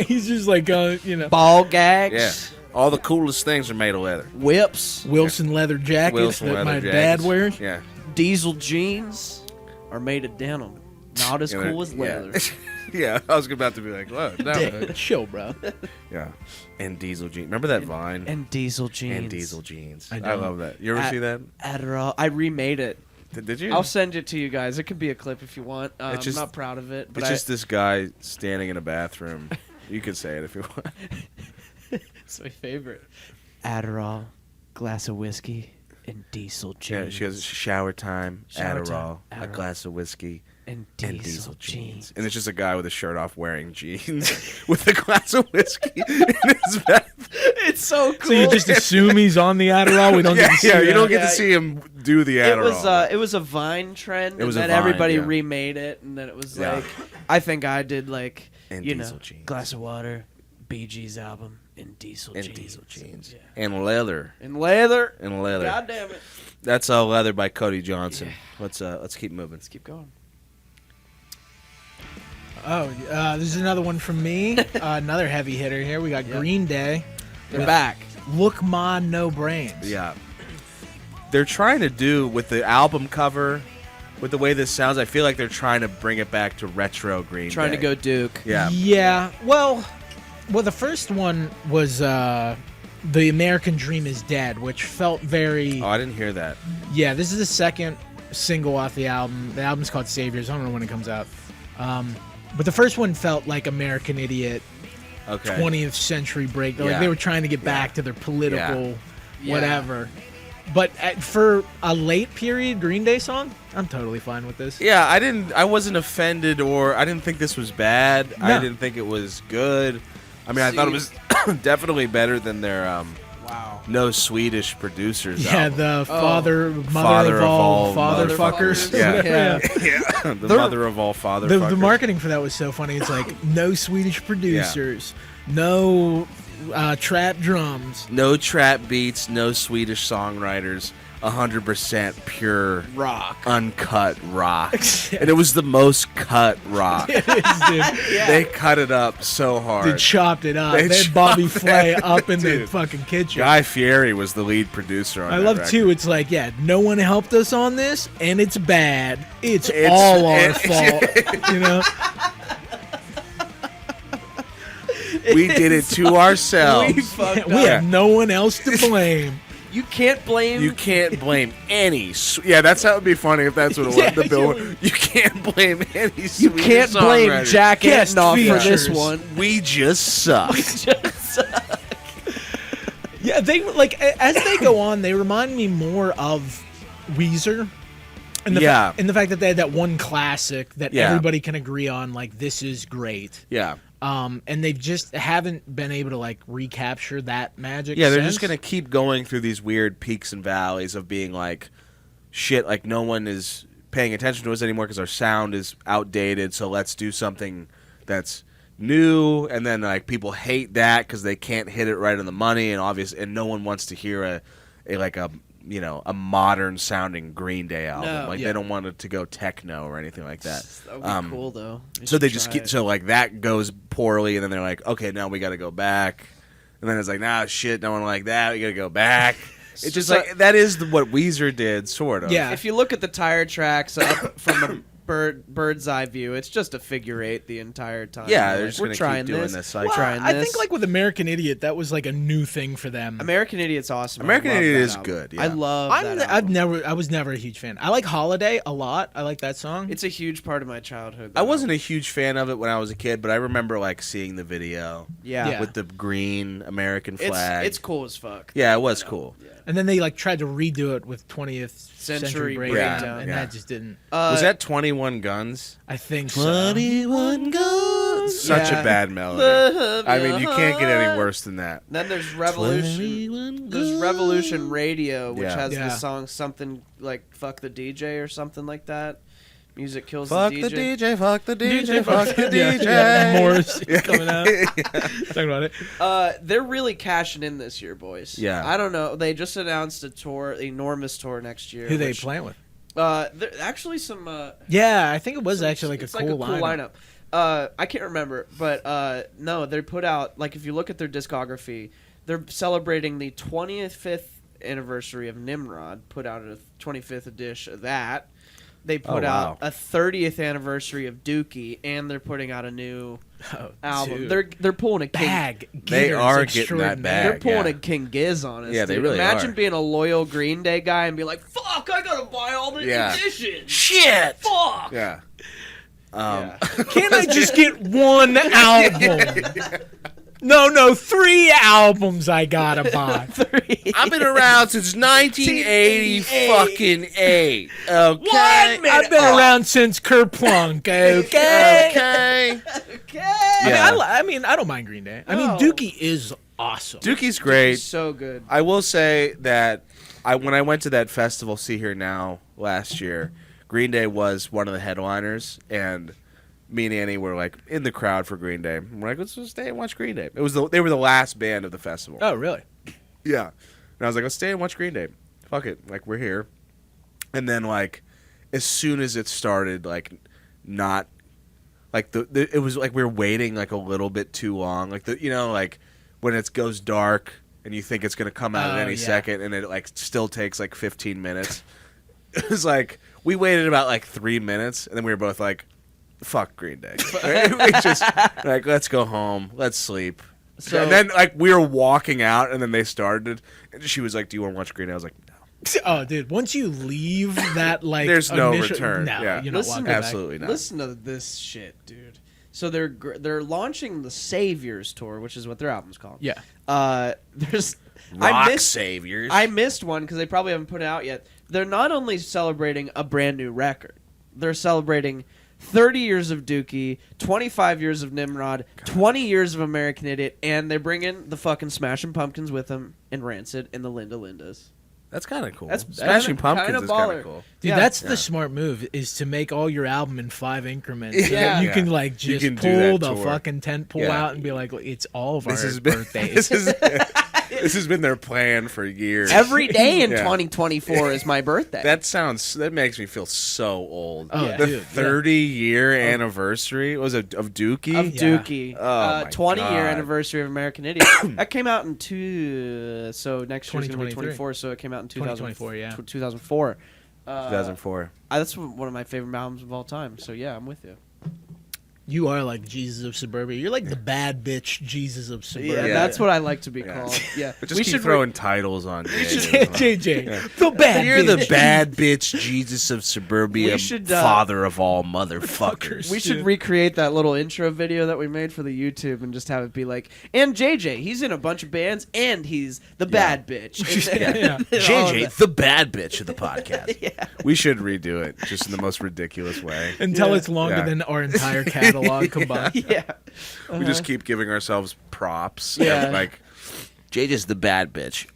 He's just like, you know, ball gags, yeah. All the coolest things are made of leather. whips, Wilson leather jackets Wilson that leather my jackets. dad wears. Yeah. diesel jeans are made of denim. Not as cool as leather. Yeah, I was about to be like, "What?" No. Damn, chill, bro. Yeah, and diesel jeans. Remember that Vine? And diesel jeans. And diesel jeans. I I don't. love that. You ever see that? Adderall. I remade it. Did you? I'll send it to you guys. It could be a clip if you want. It's just- I'm not proud of it, but It's just this guy standing in a bathroom. You can say it if you want. it's my favorite. Adderall, glass of whiskey, and diesel jeans. Yeah, she has shower time, Shower Adderall, time, a Adderall. glass of whiskey, and and diesel jeans. And it's just a guy with a shirt off wearing jeans with a glass of whiskey in his bath. It's so cool. So you just assume he's on the Adderall. We don't get to see you that. don't get to Yeah. see him do the Adderall. It was a Vine trend, It was and a then Vine, everybody yeah. remade it, and then it was Yeah. like, I think I did like, And you diesel know, jeans. glass of water, Bee Gees album, In diesel jeans. Yeah. And leather. God damn it. That's Leather by Cody Johnson. Yeah. Let's keep moving. Let's keep going. Oh, this is another one from me. Another heavy hitter here. We got Green Day. They're back. Look Ma No Brains. Yeah. They're trying to do with the album cover, with the way this sounds, I feel like they're trying to bring it back to retro Green Day. Trying to go Duke. Yeah. Yeah. Well, the first one was The American Dream is Dead, which felt very... Oh, I didn't hear that. Yeah, this is the second single off the album. The album's called Saviors. I don't know when it comes out. But the first one felt like American Idiot, 20th century break. Like they were trying to get back to their political whatever. But for a late period Green Day song, I'm totally fine with this. Yeah, I wasn't offended, or I didn't think this was bad. No. I didn't think it was good. I mean, I thought it was definitely better than their No Swedish Producers album. The mother of all fatherfuckers. Yeah. The mother of all fatherfuckers. The marketing for that was so funny. It's like, no Swedish producers, no trap drums. No trap beats, no Swedish songwriters. 100% pure rock, uncut rock. And it was the most cut rock. It is, dude. They cut it up so hard. They chopped it up. They had Bobby Flay up in the fucking kitchen. Guy Fieri was the lead producer on that love record. too. It's like, no one helped us on this, and it's bad. It's all our fault. You know. We did it to ourselves. We have no one else to blame. You can't blame any. Yeah, that's how it would be funny if that's what it was. The bill. You can't blame any. You can't blame Jack Antonoff for this one. We just suck. Yeah, they as they go on, they remind me more of Weezer. And the fact that they had that one classic that everybody can agree on, like, this is great. Yeah. And they just haven't been able to recapture that magic. Yeah, they're just gonna keep going through these weird peaks and valleys of being like, shit, like no one is paying attention to us anymore because our sound is outdated. So let's do something that's new, and then people hate that because they can't hit it right on the money, and no one wants to hear a modern sounding Green Day album. They don't want it to go techno or anything like that. That would be cool though. So they just that goes poorly, and then they're like, okay, now we got to go back, and then it's like, nah, shit, no one like that. We got to go back. It's just that is what Weezer did, sort of. Yeah. If you look at the tire tracks up from a bird's eye view, it's just a figure eight the entire time. Yeah, they're just going to keep doing this. I think with American Idiot, that was a new thing for them. American Idiot's awesome. American Idiot is good. Yeah. I love that. I was never a huge fan. I like Holiday a lot. I like that song. It's a huge part of my childhood. I wasn't a huge fan of it when I was a kid, but I remember seeing the video. Yeah. With the green American flag. It's cool as fuck. Yeah, it was cool. Yeah. And then they tried to redo it with 20th Century Breakdown, and that just didn't. Was that 21 Guns? I think 21 Guns. Such a bad melody. I mean, you can't get any worse than that. Then there's Revolution. There's Revolution Radio, which has the song something like "Fuck the DJ" or something like that. Music kills the DJ. Fuck the DJ, fuck the DJ, fuck the DJ. Yeah. Morris coming out. Talking about it. They're really cashing in this year, boys. Yeah. I don't know. They just announced a tour, enormous tour next year. Who they playing with? Actually some... I think it was actually a cool lineup. I can't remember, but no, they put out... if you look at their discography, they're celebrating the 25th anniversary of Nimrod, put out a 25th edition of that. They put out a 30th anniversary of Dookie, and they're putting out a new album. Dude. They're pulling a bag. They are getting that bag. They're pulling a King Giz on us. Yeah, they really Imagine are. being a loyal Green Day guy and be like, "Fuck, I gotta buy all the editions. Shit. Fuck. Yeah. Can't I just get one album? No, 3 albums I gotta buy. 3. I've been around since 1980 fucking 8. Okay. I've been around since Kerplunk. Okay. Yeah. I mean, I don't mind Green Day. I mean, Dookie is awesome. Dookie's great. Dookie's so good. I will say that when I went to that festival, See Here Now, last year, Green Day was one of the headliners, and me and Annie were like in the crowd for Green Day. We're like, let's just stay and watch Green Day. They were the last band of the festival. Oh, really? Yeah. And I was like, let's stay and watch Green Day. Fuck it. Like, we're here. And then, like, as soon as it started, like, not, like, it was like we were waiting, like, a little bit too long. Like, like, when it goes dark and you think it's going to come out at any second and it, like, still takes, like, 15 minutes. It was like, we waited about, like, 3 minutes, and then we were both like, fuck Green Day. We just, like, let's go home. Let's sleep. So, and then, like, we were walking out, and then they started, and she was like, do you want to watch Green Day? I was like, no. Oh, dude, once you leave that, like, there's no return. No, yeah. you're not walking back. Absolutely not. Listen to this shit, dude. So they're launching the Saviors tour, which is what their album's called. Yeah. There's Saviors. I missed one because they probably haven't put it out yet. They're not only celebrating a brand new record, they're celebrating 30 years of Dookie, 25 years of Nimrod, 20 years of American Idiot, and they bring in the fucking Smashing Pumpkins with them, and Rancid, and the Linda Lindas. That's kind of cool. That's Smashing Pumpkins kinda is kind baller. of cool. Dude, that's the smart move, is to make all your album in 5 increments. So Yeah. that you can, like, You just can do pull that the tour. fucking tent pole out and be like, it's all of our birthdays. This has been their plan for years. Every day in Yeah. 2024 is my birthday. That makes me feel so old. Oh, the dude, 30-year anniversary of Dookie. of Dookie. Oh, my 20-year God. anniversary of American Idiot. That came out in so next year's going to be 2023. 24, so it came out in 2024, yeah. 2004. 2004. That's one of my favorite albums of all time, so yeah, I'm with you. You are like Jesus of Suburbia. You're like the bad bitch Jesus of Suburbia. Yeah, that's what I like to be called. Yeah, But just keep throwing titles on JJ, the bad You're bitch. the bad bitch Jesus of Suburbia, We should, father of all motherfuckers. We should recreate that little intro video that we made for the YouTube and just have it be like, and JJ, he's in a bunch of bands, and he's the bad bitch. And JJ, the bad bitch of the podcast. Yeah. We should redo it just in the most ridiculous way. Until it's longer than our entire catalog combined. Yeah. We just keep giving ourselves props. Yeah. And, like, JJ's the bad bitch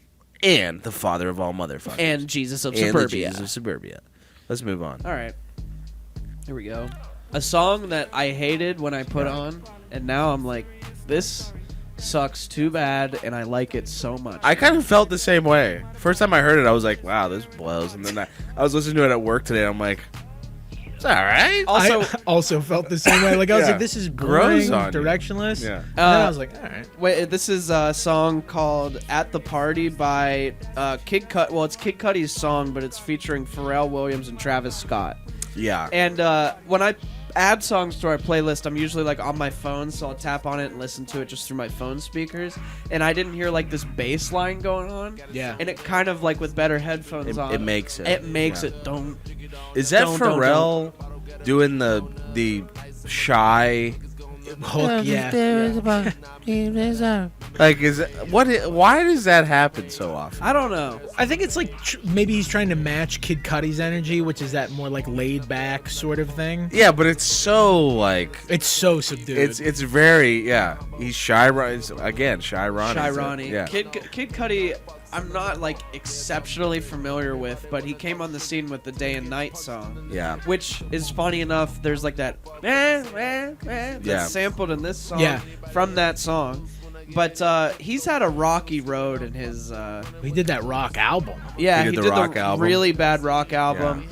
and the father of all motherfuckers. And Jesus of and Suburbia. the Jesus of Suburbia. Let's move on. All right. Here we go. A song that I hated when I put on, and now I'm like, this sucks too bad, and I like it so much. I kind of felt the same way. First time I heard it, I was like, wow, this blows. And then I was listening to it at work today, and I'm like, it's all right. Also, I also felt the same way. Like, I was Yeah. like, this is Grows boring, on you. directionless. Yeah. And then I was like, all right. wait, this is a song called "At the Party" by Kid Cudi. Well, it's Kid Cudi's song, but it's featuring Pharrell Williams and Travis Scott. Yeah. And when I add songs to our playlist, I'm usually like on my phone, so I'll tap on it and listen to it just through my phone speakers. And I didn't hear like this bass line going on. Yeah. And it kind of like with better headphones on. It makes it. It makes Yeah. it. Don't. Is that Don't. Pharrell doing the shy Hook, yeah. like why does that happen so often? I don't know. I think it's like maybe he's trying to match Kid Cudi's energy, which is that more like laid back sort of thing. Yeah, but it's so like It's so subdued. it's very he's shy. Again, shy Ronnie. Shy Ronnie. Yeah. Kid Cudi, I'm not like exceptionally familiar with, but he came on the scene with the Day and Night song. Yeah. Which is funny enough. There's like that that's Yeah. sampled in this song Yeah. from that song. But he's had a rocky road in his. He did that rock album. Yeah, He he did did the rock album. really bad rock album.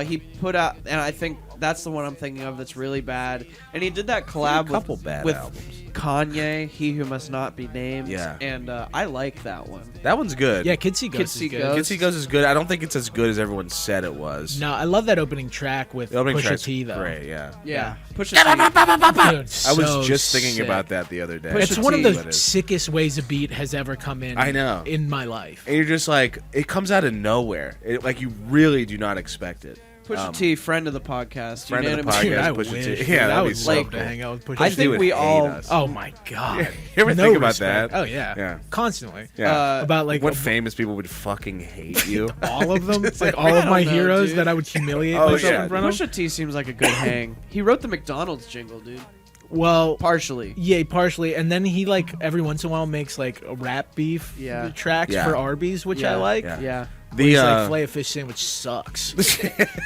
He put out, and I think that's the one I'm thinking of that's really bad. And he did that collab couple bad with albums. Kanye, He Who Must Not Be Named. Yeah. And I like that one. That one's good. Yeah, Kid See Ghost Kid See is good. Ghost. Kid See Ghost is good. I don't think it's as good as everyone said it was. No, I love that opening track with The opening Pusha track's T, though. great. Yeah. Yeah. Push Dude, I was so just thinking sick. about that the other day. It's Pusha one of T. the But it's- sickest ways a beat has ever come in. I know. In my life. And you're just like, it comes out of nowhere. Like you really do not expect it. Pusha T, friend of the podcast. Friend of the unanimous- podcast. Dude, I Pusha wish. T. Dude, Yeah, I that'd be would so love cool. to hang out with Pusha I T. think would we hate all. us. Oh my god! You ever No think about respect. that? Oh yeah, Yeah. constantly. Yeah. About like What famous people would fucking hate you? all of them. It's like all I of my don't know, heroes dude. that I would humiliate Oh, myself yeah. in front of. Pusha T seems like a good hang. He wrote the McDonald's jingle, dude. Well, Partially. yeah, partially, and then he like every once in a while makes like a rap beef Yeah. tracks Yeah. for Arby's, which I Yeah. like. Yeah. Yeah. He's like, filet fish sandwich sucks.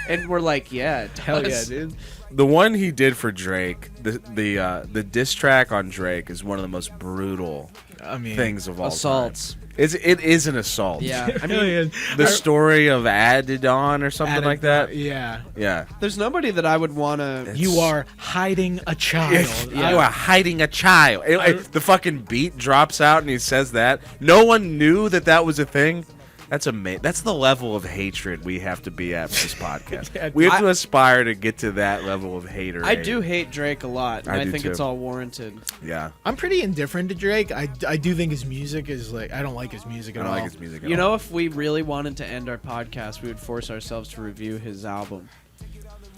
And we're like, yeah, it does. Hell yeah, dude. The one he did for Drake, the diss track on Drake is one of the most brutal things of all assaults. time. It is an assault. Yeah, I mean, the story of Adidon or something like that. Yeah. Yeah. There's nobody that I would want to. You are hiding a child. Yeah. You are hiding a child. The fucking beat drops out and he says that. No one knew that was a thing. That's amazing. That's the level of hatred we have to be at with this podcast. Yeah, we have to aspire to get to that level of hater. I do hate Drake a lot, and I think too. it's all warranted. Yeah. I'm pretty indifferent to Drake. I do think his music is like, I don't like his music at all. I don't like his music at all. You know, if we really wanted to end our podcast, we would force ourselves to review his album.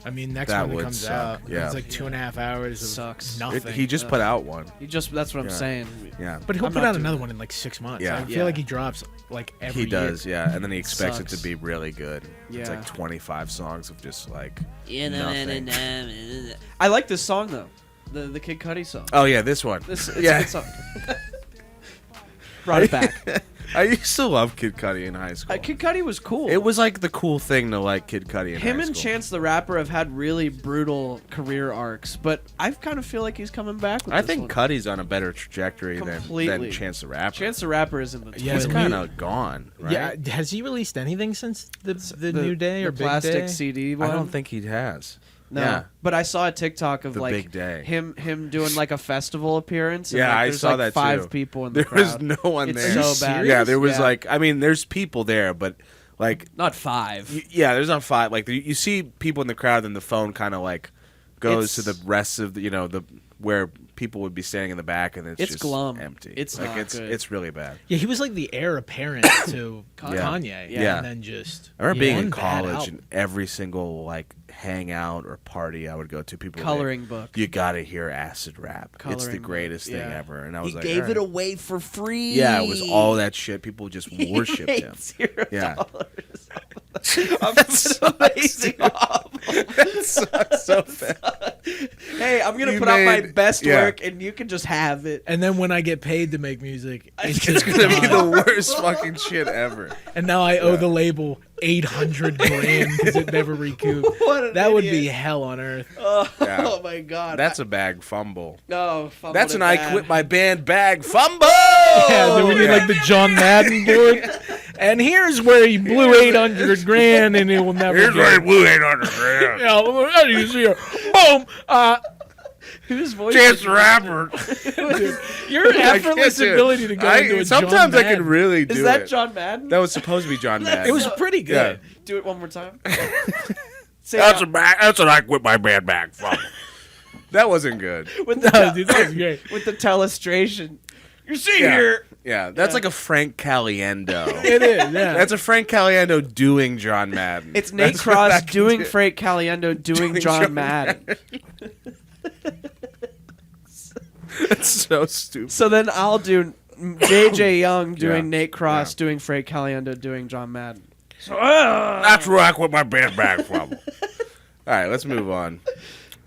I mean, next That one that would comes suck. out, Yeah. it's like 2.5 hours of Sucks. nothing. He just put out one. That's what I'm saying. Yeah. But he'll I'm put not out doing another it. one in like 6 months. Yeah. I feel like he drops like every He does, year. yeah. And then he expects it Sucks. to be really good. It's Yeah. like 25 songs of just like nothing. nothing. I like this song though, the Kid Cudi song. Oh yeah, this one. It's yeah. a good song. Brought it back. I used to love Kid Cudi in high school. Kid Cudi was cool. It was like the cool thing to like Kid Cudi in high Him school. and Chance the Rapper have had really brutal career arcs, but I kind of feel like he's coming back with I this think one. Cudi's on a better trajectory Completely. than Chance the Rapper. Chance the Rapper is in the Yeah, He's we- kind of gone, right? Yeah, has he released anything since the New Day or the Big plastic Day? CD one. I don't think he has. No, Yeah. but I saw a TikTok of The like Big Day. him doing like a festival appearance. And Yeah, like, I there's saw like that 5 too. people in the There was crowd. no one It's there. so bad. Yeah, there was Yeah. like, I mean, there's people there, but like, Not 5. yeah, there's not 5. Like, you see people in the crowd, and the phone kind of like goes to the rest of the, the where people would be standing in the back, and it's just glum. empty. It's like not good. it's really bad. Yeah, he was like the heir apparent to Kanye. Yeah. And then just. I remember being one in bad college album. and every single like hangout or party I would go to, people were Coloring like, book. You gotta hear acid rap. It's the Coloring greatest book, thing yeah. ever. And I was He like, gave all it right. away for free. Yeah, it was all that shit. People just worshipped him. $0. Yeah. That's an amazing album. That sucks so bad. Hey, I'm gonna You put out my made- best yeah. work, and you can just have it. And then when I get paid to make music, it's It's just gonna be gone. the worst fucking shit ever. And now I owe the label $800 grand because it never recouped. What an That would be idiot. hell on earth. Oh, Yeah. oh my god. That's a bag fumble. no. That's an I quit my band bag fumble. Yeah, then we need like the John Madden board. And here's where he blew 800 grand and it will never Here's get where he blew 800 grand. Yeah, well, you see here. Boom. Whose voice? Chance the Rapper. Your I effortless can't do it. ability to go into a Sometimes John I can Madden. really do Is that it. John Madden? That was supposed to be John Madden. It was pretty good. Do it one more time. Say That's that that's an I quit my band bag fumble. That wasn't good. with the No, dude, that was great. with the telestration. You see Yeah. here. Yeah, that's like a Frank Caliendo. It is, yeah. That's a Frank Caliendo doing John Madden. It's Nate That's what I Cross can doing do. Frank Caliendo doing John Madden. That's so stupid. So then I'll do JJ Young doing Yeah. Nate Cross Yeah. doing Frank Caliendo doing John Madden. That's where I quit my band bag fumble. All right, let's move on.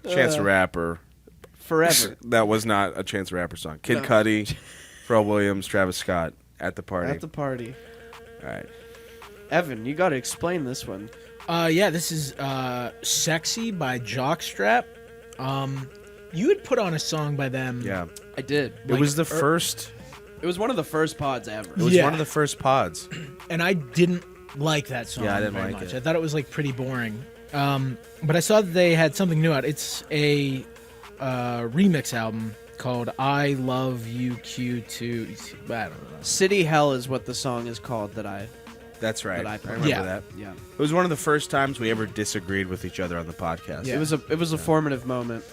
Chance the Rapper. Forever. That was not a Chance the Rapper song. Kid No. Cudi, Pharrell Williams, Travis Scott at the party. At the party. All right. Evan, you got to explain this one. Yeah, this is Sexy by Jockstrap. You had put on a song by them. Yeah. I did. It was the first. It was one of the first pods ever. It was Yeah. one of the first pods. And I didn't like that song Yeah, I didn't very like much. it. I thought it was like pretty boring. But I saw that they had something new out. It's a remix album called I Love You Q2. I don't know. City Hell is what the song is called That's right. That I I played. remember Yeah. that. Yeah. It was one of the first times we ever disagreed with each other on the podcast. Yeah. It was a formative moment.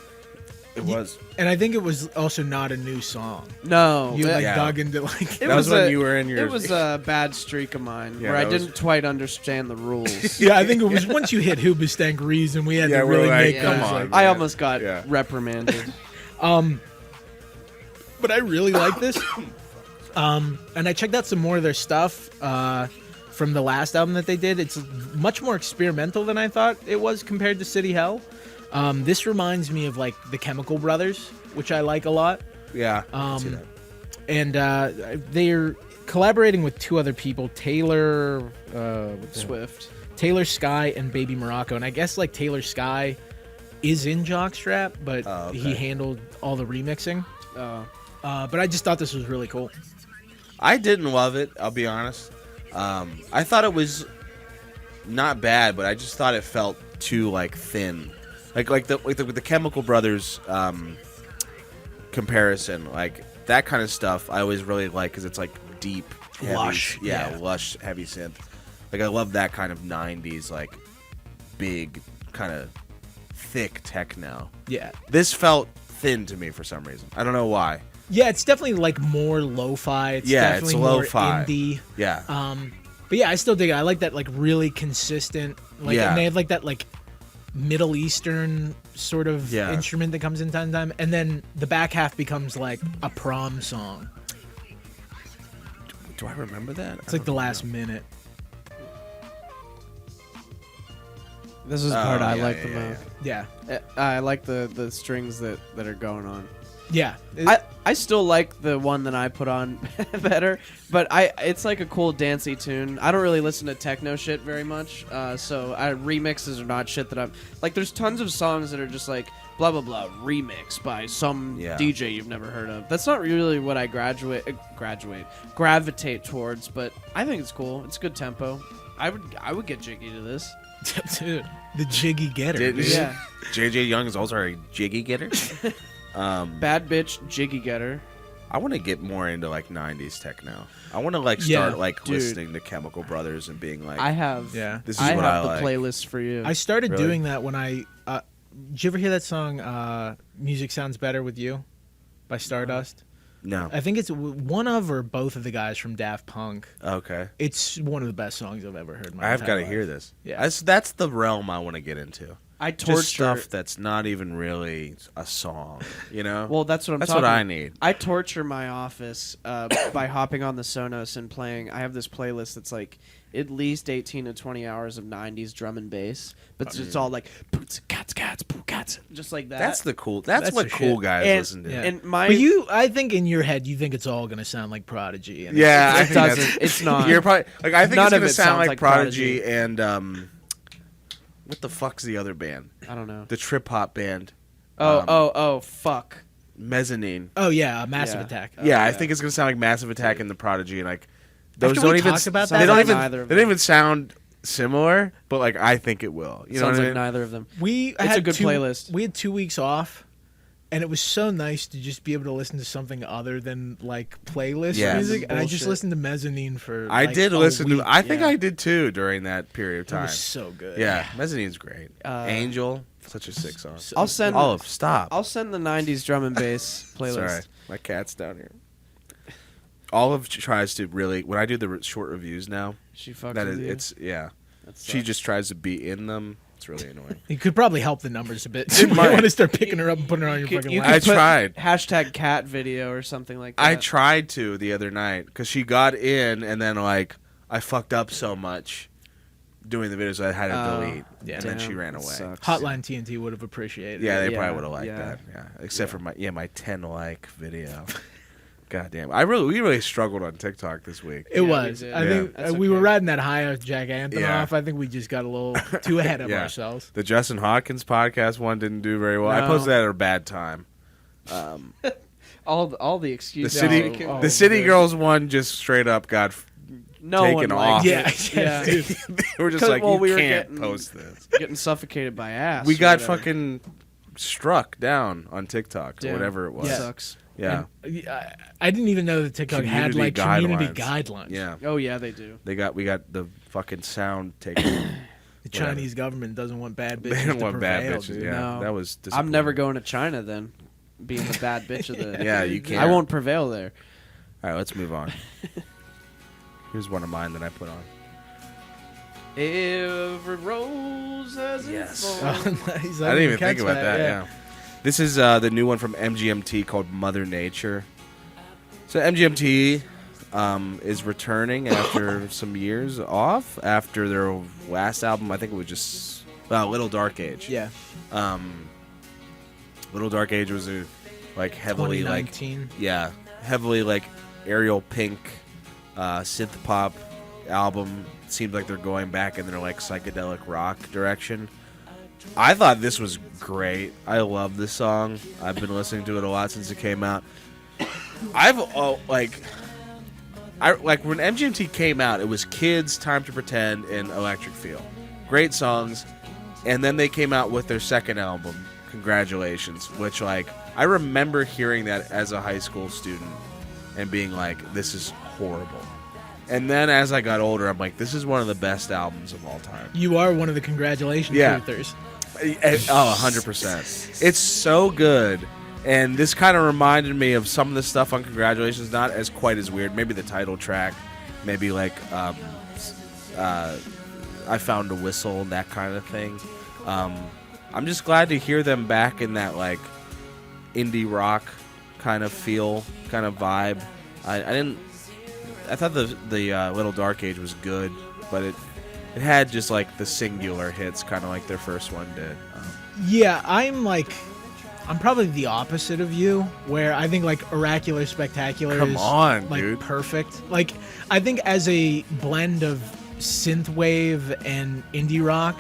It was. And I think it was also not a new song. No. You like Yeah. dug into like It That was when a- you were in your- It was a bad streak of mine Yeah, where I that was- didn't quite understand the rules. Yeah, I think it was once you hit Hoobastank Reason, we had Yeah, to we're really like, make come those, on. like- I man. almost got Yeah. reprimanded. But I really like this. And I checked out some more of their stuff from the last album that they did. It's much more experimental than I thought it was compared to City Hell. This reminds me of like the Chemical Brothers, which I like a lot. Yeah. I can see Um, that. And collaborating with 2 other people, Taylor Swift, Taylor Sky, and Baby Morocco. And I guess like Taylor Sky is in Jockstrap, but he handled all the remixing. But I just thought this was really cool. I didn't love it, I'll be honest. I thought it was not bad, but I just thought it felt too like thin, like the Chemical Brothers comparison, like that kind of stuff. I always really like because it's like deep, heavy, lush, lush, heavy synth. Like I love that kind of '90s, like big, kind of thick techno. Yeah, this felt thin to me for some reason. I don't know why. Yeah, it's definitely like more lo-fi. It's definitely it's more lo-fi. indie. Yeah. But yeah, I still dig it. I like that like really consistent. Like, and they have like that like Middle Eastern sort of instrument that comes in time to time, and then the back half becomes like a prom song. Do I remember that? It's like the last minute. This is the part I like the most. Yeah. I like the strings that are going on. Yeah. I still like the one that I put on better, but it's like a cool dancey tune. I don't really listen to techno shit very much, so remixes are not shit that I'm like. There's tons of songs that are just like blah blah blah remix by some DJ you've never heard of. That's not really what I gravitate towards, but I think it's cool. It's good tempo. I would get jiggy to this. Dude, the jiggy getter. Yeah. JJ Young is also a jiggy getter. Bad bitch jiggy getter. I want to get more into like 90s techno. I want to like start listening to Chemical Brothers and being like, I have this is what I have like. the playlist for you. I started doing that when I did you ever hear that song Music Sounds Better With You by Stardust? No. I think it's one of or both of the guys from Daft Punk. Okay. It's one of the best songs I've ever heard in my I've got to life. hear this. Yeah. That's the realm I want to get into. I torture just stuff that's not even really a song, you know? Well, that's what I'm That's talking what I about. need. I torture my office by hopping on the Sonos and playing. I have this playlist that's like at least 18 to 20 hours of 90s drum and bass, but it's all like boots, cats, just like that. That's what cool shit. guys listen to. Yeah. And my But I think in your head, you think it's all going to sound like Prodigy. And it doesn't. It's not. You're probably like I think None it's of going to it sound sounds like Prodigy and what the fuck's the other band? I don't know. The trip hop band. Oh, fuck. Mezzanine. Oh yeah, Massive Attack. I think it's gonna sound like Massive Attack and the Prodigy, and like those After we don't even talked about they that, don't like even neither of they don't even sound similar, but like I think it will. You know Sounds what I like mean? neither of them. It's a good playlist. We had 2 weeks off, and it was so nice to just be able to listen to something other than like playlist music. And I just Bullshit. listened to Mezzanine for. I like, did a listen week. to. I think I did too during that period of It time. was so good. Yeah, Mezzanine's great. Angel, such a sick song. I'll send. Stop. I'll send the 90s drum and bass playlist. Sorry, my cat's down here. Olive tries to really when I do the short reviews now. She fucks That with is, you. it's yeah. That She sucks. just tries to be in them. It's really annoying. You could probably help the numbers a bit. You might want to start picking her up and putting her on your fucking You lap. I could put tried. Hashtag cat video or something like that. I tried to the other night because she got in and then like I fucked up so much doing the videos I had to delete. Yeah. And then she Damn, ran that away. sucks. Hotline TNT would have appreciated Yeah, it. they Yeah, probably would have liked yeah. that. Yeah, except for my 10 like video. God damn, we really struggled on TikTok this week. It was. we did. I Yeah. think That's we were okay. riding that high of Jack Anthony Yeah. off. I think we just got a little too ahead of Yeah. ourselves. The Justin Hawkins podcast one didn't do very well. I No. posted that at a bad time. all the The excuses. city, Oh, the City dude. Girls one just straight up got. no taken one off. liked Yeah, it. yeah, yeah. They were just 'Cause, like, well, you we were can't getting- post this. Getting suffocated by ass. We or got whatever. fucking struck down on TikTok or Damn. whatever it was. Yeah. Sucks. Yeah. And I didn't even know that TikTok had like community guidelines. Yeah. Oh yeah, they do. We got the fucking sound taken. The Chinese government doesn't want bad bitches They don't to want bad prevail, bitches. dude. Yeah, No. that was. I'm never disappointing. going to China then, being the bad bitch of the. Yeah, you can't. I won't prevail there. All right, let's move on. Here's one of mine that I put on. Every rose has Yes. its Oh, thorn. nice. I didn't even think about that. Yeah. This is the new one from MGMT called Mother Nature. So MGMT is returning after some years off after their last album. I think it was just Little Dark Age. Yeah. Little Dark Age was a like heavily like 2019. heavily like Ariel Pink synth pop album. It seems like they're going back in their like psychedelic rock direction. I thought this was great. I love this song. I've been listening to it a lot since it came out. Like when MGMT came out, it was Kids, Time to Pretend, and Electric Feel. Great songs. And then they came out with their second album, Congratulations, which like I remember hearing that as a high school student and being like, this is horrible. And then as I got older, I'm like, this is one of the best albums of all time. You are one of the Congratulations truthers. Oh, 100%. It's so good. And this kind of reminded me of some of the stuff on Congratulations, not as quite as weird. Maybe the title track, maybe like I Found a Whistle, that kind of thing. I'm just glad to hear them back in that like indie rock kind of feel, kind of vibe. I thought the Little Dark Age was good, but it had just like the singular hits, kind of like their first one did. Yeah, I'm probably the opposite of you, where I think like Oracular Spectacular Come is on, like dude. perfect. Like I think as a blend of synthwave and indie rock,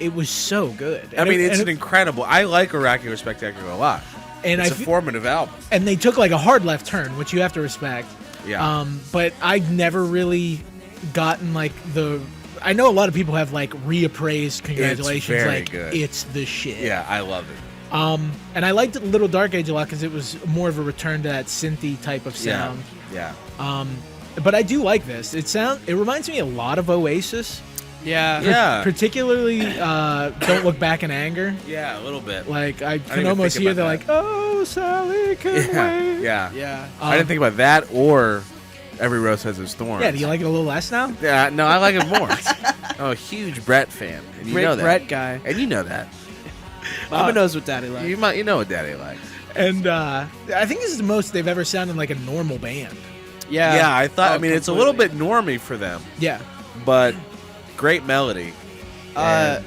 it was so good. I mean, it's an incredible. I like Oracular Spectacular a lot. And it's a formative album. And they took like a hard left turn, which you have to respect. Yeah. But I've never really gotten like the. I know a lot of people have like reappraised Congratulations. It's very like good. It's the shit. Yeah, I love it. And I liked Little Dark Age a lot because it was more of a return to that synthy type of sound. Yeah. But I do like this. It reminds me a lot of Oasis. Yeah. Particularly Don't Look Back in Anger. Yeah, a little bit. Like I can almost hear they're like, oh Sally can wait. Yeah. I didn't think about that or Every Rose Has Its Thorns. Yeah, do you like it a little less now? Yeah, no, I like it more. I'm a huge Brett fan. And you Great know that. Brett guy. And you know that. Mama knows what Daddy likes. You know what Daddy likes. And I think this is the most they've ever sounded like a normal band. Yeah. I thought. I mean, it's a little bit normie for them. Yeah. But great melody. I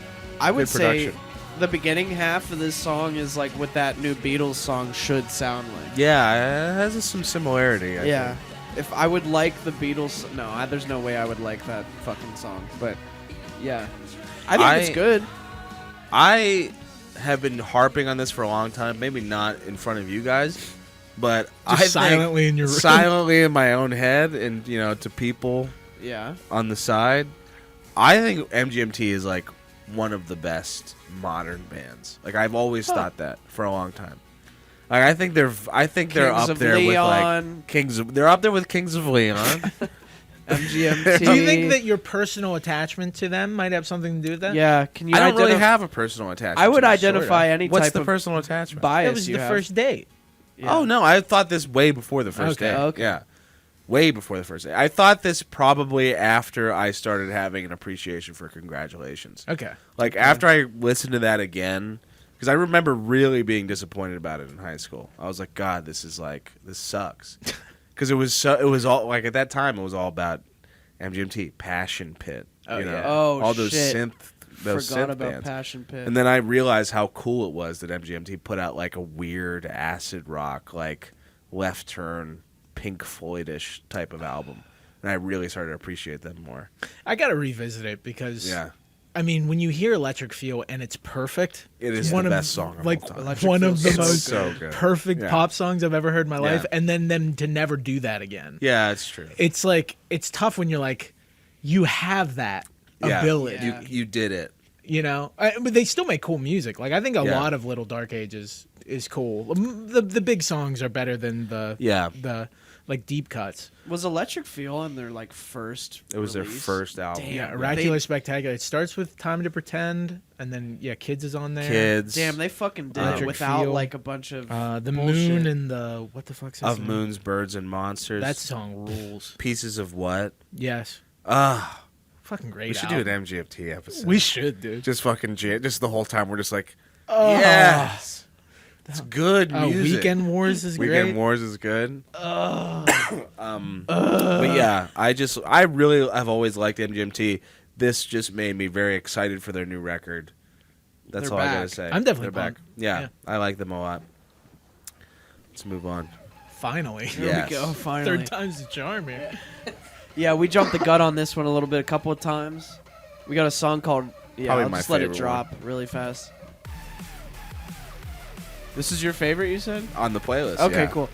would say production. the beginning half of this song is like what that new Beatles song should sound like. Yeah, it has some similarity. I think. If I would like the Beatles, there's no way I would like that fucking song. But yeah, I think it's good. I have been harping on this for a long time. Maybe not in front of you guys, but Just silently in your room. Silently in my own head, and to people. Yeah. On the side, I think MGMT is like one of the best modern bands. Like I've always thought that for a long time. Like I think they're up there with like Kings of. They're up there with Kings of Leon. MGMT. Do you think that your personal attachment to them might have something to do with that? Yeah. Can you? I don't really have a personal attachment. I would identify any What's type the of personal attachment? bias. That was the first date. Yeah. Oh no, I thought this way before the first day. Okay. Yeah, way before the first day. I thought this probably after I started having an appreciation for Congratulations. Okay. Like after I listened to that again, because I remember really being disappointed about it in high school. I was like, God, this sucks. Because it was all like at that time it was all about MGMT, Passion Pit. Yeah. All those shit. those Forgot synth about bands. Passion Pit. And then I realized how cool it was that MGMT put out like a weird acid rock, like Left Turn, Pink Floyd-ish type of album. And I really started to appreciate them more. I got to revisit it because, I mean, when you hear Electric Feel and it's perfect, it is the best song of all time. One of the most so perfect pop songs I've ever heard in my life. And then them to never do that again. Yeah, it's true. It's like, it's tough when you're like, you have that ability. Yeah. You did it. But they still make cool music. Like I think a lot of Little Dark Age is cool. The big songs are better than the like deep cuts. Was Electric Feel on their like first? It was release? their first album. Damn, Yeah, Oracular Spectacular. It starts with Time to Pretend, and then Kids is on there. Kids. Damn, they fucking did it Electric without Feel. like a bunch of the bullshit. Moon and the what the fuck's Of Moons, Birds, and Monsters. That song rules. Pieces of What? Yes. Fucking great. We should do an MGMT episode. We should, dude. Just fucking just the whole time we're just like, Oh. yes. It's good music. Weekend Wars is great. Weekend Wars is good. But yeah, I really have always liked MGMT. This just made me very excited for their new record. That's They're all I back. gotta say. I'm definitely They're back. pumped. Yeah, Yeah. I like them a lot. Let's move on. Finally. Here we go. Finally. Third time's the charm here. Yeah, we jumped the gun on this one a little bit, a couple of times. We got a song called. Yeah, Probably I'll my just let it favorite drop really fast. This is your favorite, you said? On the playlist. Okay, yeah. cool.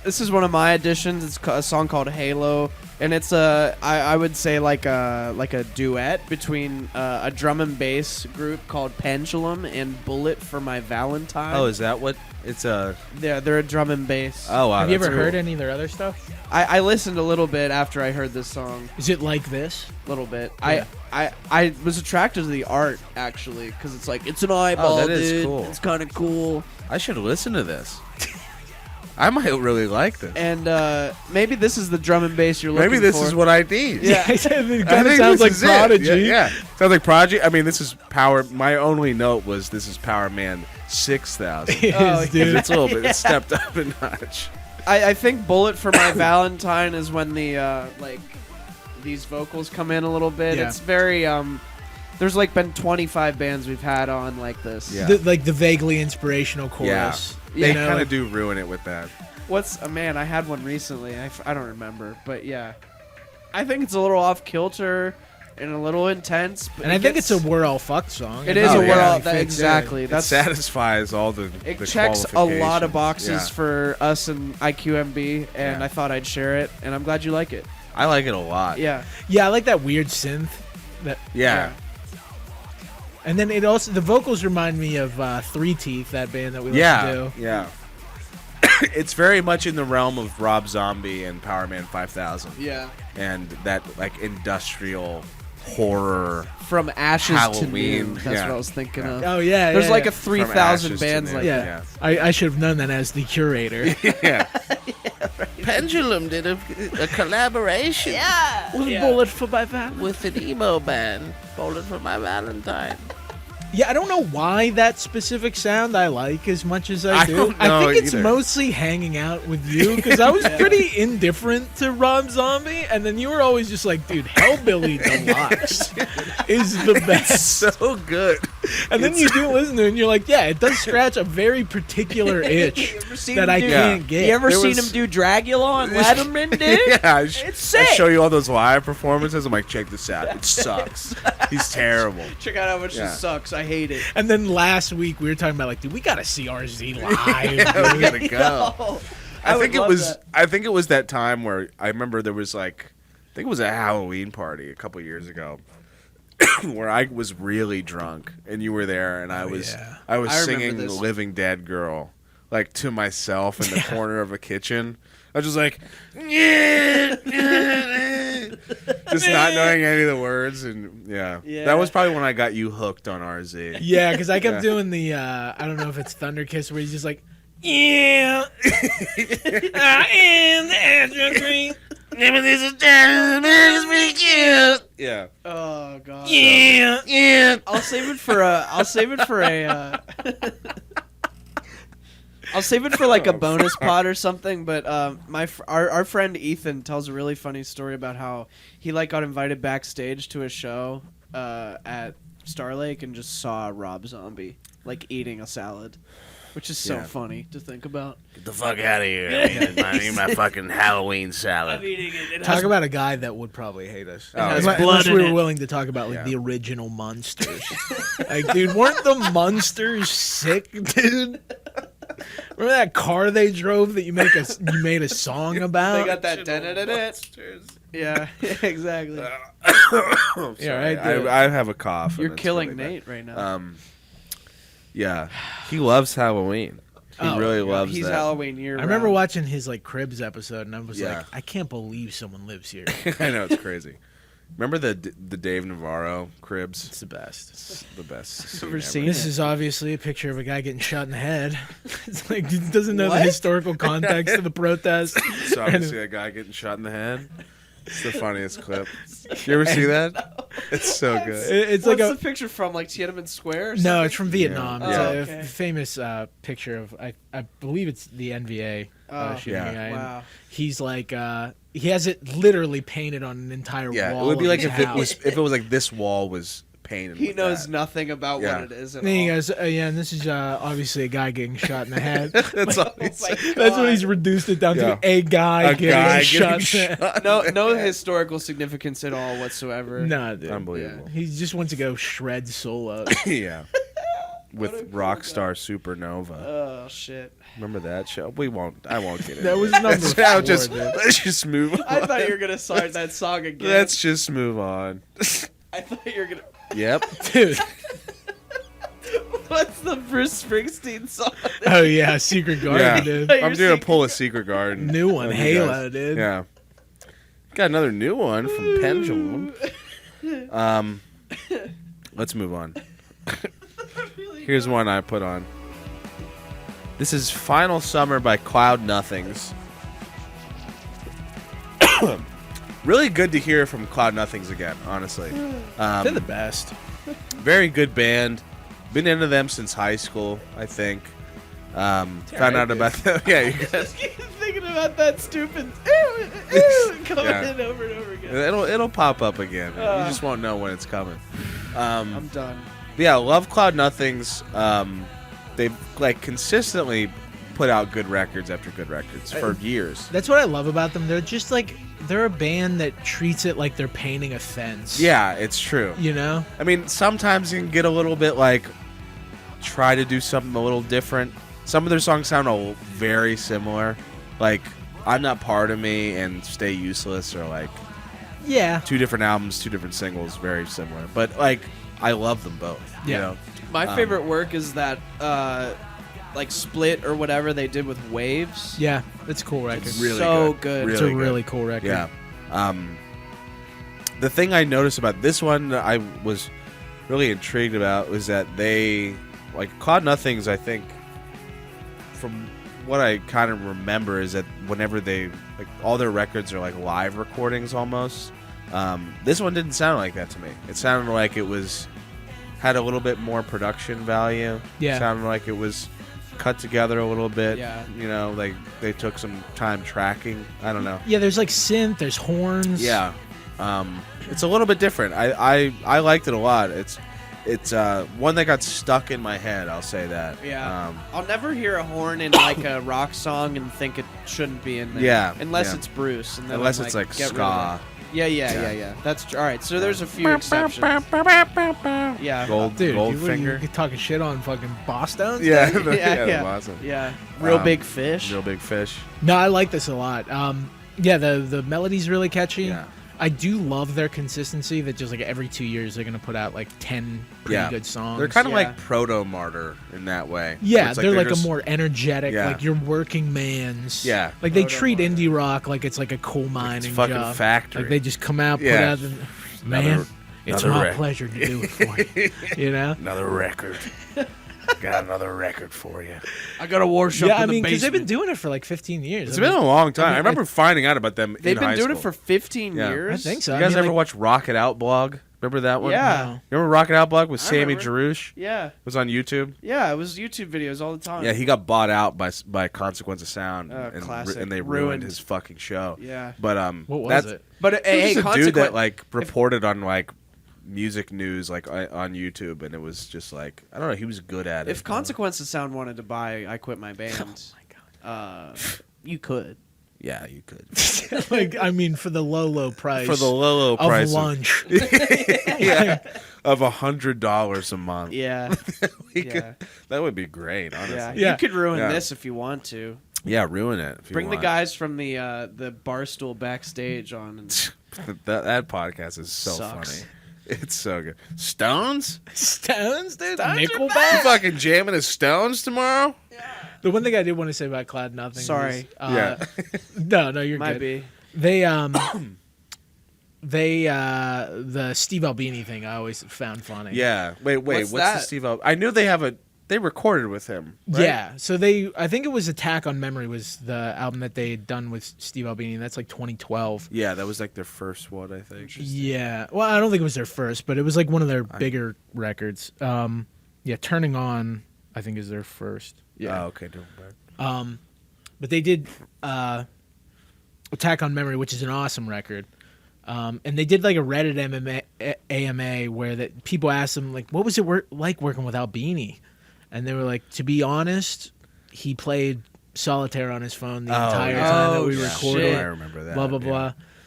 This is one of my additions. It's a song called Halo, and it's I would say like a duet between a drum and bass group called Pendulum and Bullet for My Valentine. Oh, is that what it's a? They're a drum and bass. Oh, wow. Have you ever cool. heard any of their other stuff? I listened a little bit after I heard this song. Is it like this? A little bit. Yeah. I was attracted to the art actually because it's like it's an eyeball. that is dude. cool. It's kind of cool. I should listen to this. I might really like this. And maybe this is the drum and bass you're looking for. Maybe this is what I need. Yeah. It I kind of think sounds this like is it. Prodigy. Yeah. Sounds like Prodigy. I mean, this is Power. My only note was this is Power Man 6000. It Oh, is, dude. It's a little bit stepped up a notch. I think Bullet for My Valentine is when the like these vocals come in a little bit. Yeah. It's very there's like been 25 bands we've had on like this. Yeah. Like the vaguely inspirational chorus. They You know, kind like- of do ruin it with that. What's man? I had one recently. I don't remember, but yeah, I think it's a little off kilter and a little intense. But And I think it's a "We're All Fucked" song. It is Oh, a yeah. world It that fits exactly. It That's satisfies all the. it the checks a lot of qualifications. boxes Yeah. for us and IQMB, and Yeah. I thought I'd share it, and I'm glad you like it. I like it a lot. Yeah, Yeah, I like that weird synth. That Yeah. And then it also the vocals remind me of Three Teeth, that band that we Yeah. listen to. Yeah. It's very much in the realm of Rob Zombie and Power Man 5000. yeah. And that like industrial horror. From Ashes Halloween, to New. That's yeah. what I was thinking of. Oh yeah, There's yeah, like yeah. a 3,000 From Ashes to bands New. like Yeah. that. I should have known that as the curator. Yeah. Pendulum did a collaboration With Bullet for My Valentine. with an emo band, Bullet for My Valentine. Yeah, I don't know why that specific sound I like as much as I I do. don't I know think it's either. mostly hanging out with you because I was pretty indifferent to Rob Zombie, and then you were always just like, "Dude, Hellbilly Deluxe is the best." So good. And then you do listen to it, and you're like, "Yeah, it does scratch a very particular itch that I can't get." You ever There seen was- him do Dragula on Letterman, dude? Yeah, It's I sick. show you all those live performances. I'm like, check this out. It sucks. He's terrible. Check out how much Yeah. this sucks. I hate it. And then last week we were talking about like, dude, we gotta see RZ live. Yeah, we gotta go. No. I would think it love was. that. I think it was that time where I remember there was like, I think it was a Halloween party a couple years ago, where I was really drunk and you were there, and I was yeah. I was I remember singing this. "Living Dead Girl" like to myself in the corner of a kitchen. I was just like, just not knowing any of the words, and yeah, Yeah. that was probably when I got you hooked on RZ. Yeah, because I kept Yeah. doing the I don't know if it's Thunder Kiss where he's just like, yeah, I am the Astro Queen. Yeah, Oh god. Yeah, yeah. I'll save it for a. I'll save it for a. I'll save it for like a bonus pod or something. But our friend Ethan tells a really funny story about how he like got invited backstage to a show at Star Lake and just saw Rob Zombie like eating a salad, which is so Yeah. funny to think about. Get the fuck out of here! I need my fucking Halloween salad. Eating it. talk about a guy that would probably hate us. Oh, has Unless blood we in were it. willing to talk about like Yeah. the original Munsters. Like, dude, weren't the Munsters sick, dude? Remember that car they drove that you made a song about? They got that dent in it. Yeah, exactly. Sorry, Yeah, right, dude. I have a cough. and You're it's killing really bad. Nate right now. Yeah, he loves Halloween. He Oh, really yeah, loves He's that. Halloween year. I remember round. watching his like Cribs episode, and I was Yeah. like, I can't believe someone lives here. I know, it's crazy. Remember the Dave Navarro Cribs? It's the best. It's the best. Never scene seen ever. This is obviously a picture of a guy getting shot in the head. It's like he doesn't know What? the historical context of the protest. It's obviously a guy getting shot in the head. It's the funniest clip. You ever see that? It's so good. It's What's like the picture from? Like Tiananmen Square? Or no, something? it's from Vietnam. Yeah. It's Oh, a okay. famous picture of I believe it's the NVA Oh, shooting yeah. the guy. And Wow. he's like he has it literally painted on an entire Yeah, wall. it would be of like his if it house. was like this wall was pain. He knows nothing about what it is at then he all. goes, yeah, and this is obviously a guy getting shot in the head. That's all Oh my That's what he's God. reduced it down to. A guy getting shot in the head. No historical significance at all whatsoever. Nah, dude. Unbelievable. He just wants to go shred solo. Yeah. With Rockstar Supernova. Oh shit! Remember that show? I won't get into That was it. number 4, Let's just move on. I thought you were gonna start that song again. Let's just move on. I thought you were gonna. Yep. Dude. What's the Bruce Springsteen song? Oh, yeah, Secret Garden, Yeah. dude. I'm doing a pull of Secret Garden. New one, You Halo, guys. dude. Yeah. Got another new one from Pendulum. Let's move on. Here's one I put on. This is Final Summer by Cloud Nothings. Really good to hear from Cloud Nothings again, honestly. They're the best. Very good band. Been into them since high school, I think. Found out about them. Yeah, you guys. Keep thinking about that stupid coming in over and over again. It'll pop up again. You just won't know when it's coming. I'm done. Yeah, love Cloud Nothings. They've like consistently put out good records after good records for years. That's what I love about them. They're just like, they're a band that treats it like they're painting a fence. Yeah, it's true. You know? I mean, sometimes you can get a little bit like try to do something a little different. Some of their songs sound very similar. Like I'm Not Part of Me and Stay Useless are like Yeah. 2 different albums, 2 different singles, very similar. But like I love them both. Yeah. You know? My favorite work is that like split or whatever they did with Waves. Yeah, it's a cool record. It's so good. It's a really cool record. Yeah. The thing I noticed about this one that I was really intrigued about was that they, like, Cloud Nothings, I think, from what I kind of remember, is that whenever they, like, all their records are, like, live recordings almost. This one didn't sound like that to me. It sounded like it had a little bit more production value. Yeah. It sounded like it was cut together a little bit. Yeah. You know, like they took some time tracking. I don't know. Yeah, there's like synth, there's horns. Yeah. It's a little bit different. I liked it a lot. It's one that got stuck in my head, I'll say that. Yeah. I'll never hear a horn in like a rock song and think it shouldn't be in there. Yeah. Unless yeah. it's Bruce. And then Unless I'm it's like get rid of ska. it. Yeah. That's all right. So there's a few exceptions. Yeah. Dude, Goldfinger. you talking shit on fucking Boston? Yeah. Yeah. Awesome. Yeah. Real Big Fish. Real Big Fish. No, I like this a lot. Yeah, the melody's really catchy. Yeah. I do love their consistency that just like every 2 years they're gonna put out like 10 pretty good songs. They're kind of Yeah. like Proto-Martyr in that way. Yeah, It's they're like just- a more energetic, Yeah. like your working man's. Yeah. Like they treat indie rock like it's like a coal mining fucking job. factory. Like they just come out, put Yeah. out the man. It's another my rec- pleasure to do it for you. You know? Another record. Got another record for you. I got a workshop Yeah, in I the mean, because they've been basement. doing it for like 15 years. It's been a long time. I remember finding out about them They've in been high doing it school. for 15 Yeah. years. I think so. You I guys mean, ever like, watch Rocket Out Blog? Remember that one? Yeah. No. You remember Rocket Out Blog with Sammy remember. Jarouche? Yeah. It was on YouTube. Yeah, it was YouTube videos all the time. Yeah, he got bought out by Consequence of Sound, classic. and they ruined Ruined. his fucking show. Yeah. But What was that's, it? But It hey, was a dude Consequent. that like reported on like music news like on YouTube, and it was just like I don't know. He was good at it. If Consequence of Sound wanted to buy I Quit My Band, you could. Yeah, you could. like, I mean, for the low price. For the low of price lunch. of $100 a month. Yeah. That would be great, honestly. Yeah. Yeah. You could ruin Yeah. this if you want to. Yeah, ruin it. If you Bring the want. guys from the Barstool backstage on. And That podcast is so Sucks. funny. It's so good. Stones? Stones, dude. Stones are You Nickelback. fucking jamming his Stones tomorrow? The one thing I did want to say about Cloud Nothing. Sorry. Is, no, you're Might good. be. They the Steve Albini thing I always found funny. Yeah. Wait. What's What's that? the Steve O? I knew they recorded with him. Right? Yeah. So I think it was Attack on Memory was the album that they had done with Steve Albini, and that's like 2012. Yeah, that was like their first one, I think. Yeah. Well, I don't think it was their first, but it was like one of their bigger records. Yeah, Turning On, I think is their first. Yeah. Oh, okay. Doing bad. But they did Attack on Memory, which is an awesome record. And they did like a Reddit AMA where that people asked them like, what was it like working with Albini? And they were like, to be honest, he played solitaire on his phone the entire time that we recorded. I remember that. Blah, blah,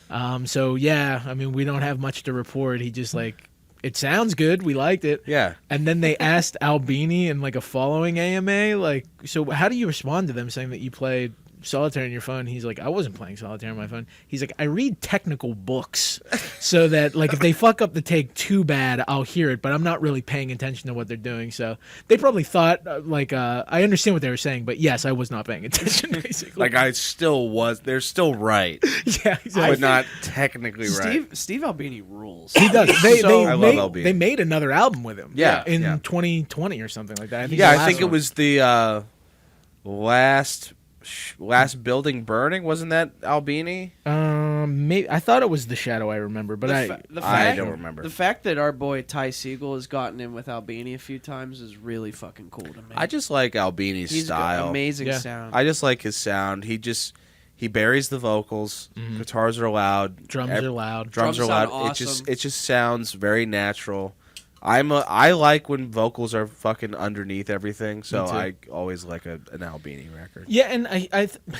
blah. So, yeah, I mean, we don't have much to report. He just like, it sounds good. We liked it. Yeah. And then they asked Albini in like a following AMA, like, so how do you respond to them saying that you played solitaire on your phone? He's like, I wasn't playing solitaire on my phone. He's like, I read technical books so that like if they fuck up the take too bad, I'll hear it, but I'm not really paying attention to what they're doing. So they probably thought I understand what they were saying, but yes, I was not paying attention basically. Like I still was. They're still right. Yeah, exactly. But not technically right. Steve Albini rules. He does. I love Albini. They made another album with him. Yeah, in yeah. 2020 or something like that. I think it was the last building burning. Wasn't that Albini? Maybe I thought it was The Shadow. I remember, but I don't remember. The fact that our boy Ty Segall has gotten in with Albini a few times is really fucking cool to me. I just like Albini's He's style. Got amazing sound. I just like his sound. He buries the vocals. Mm-hmm. Guitars are loud. Drums are loud. Drums are loud. Awesome. It just sounds very natural. I like when vocals are fucking underneath everything, so I always like an Albini record. Yeah, and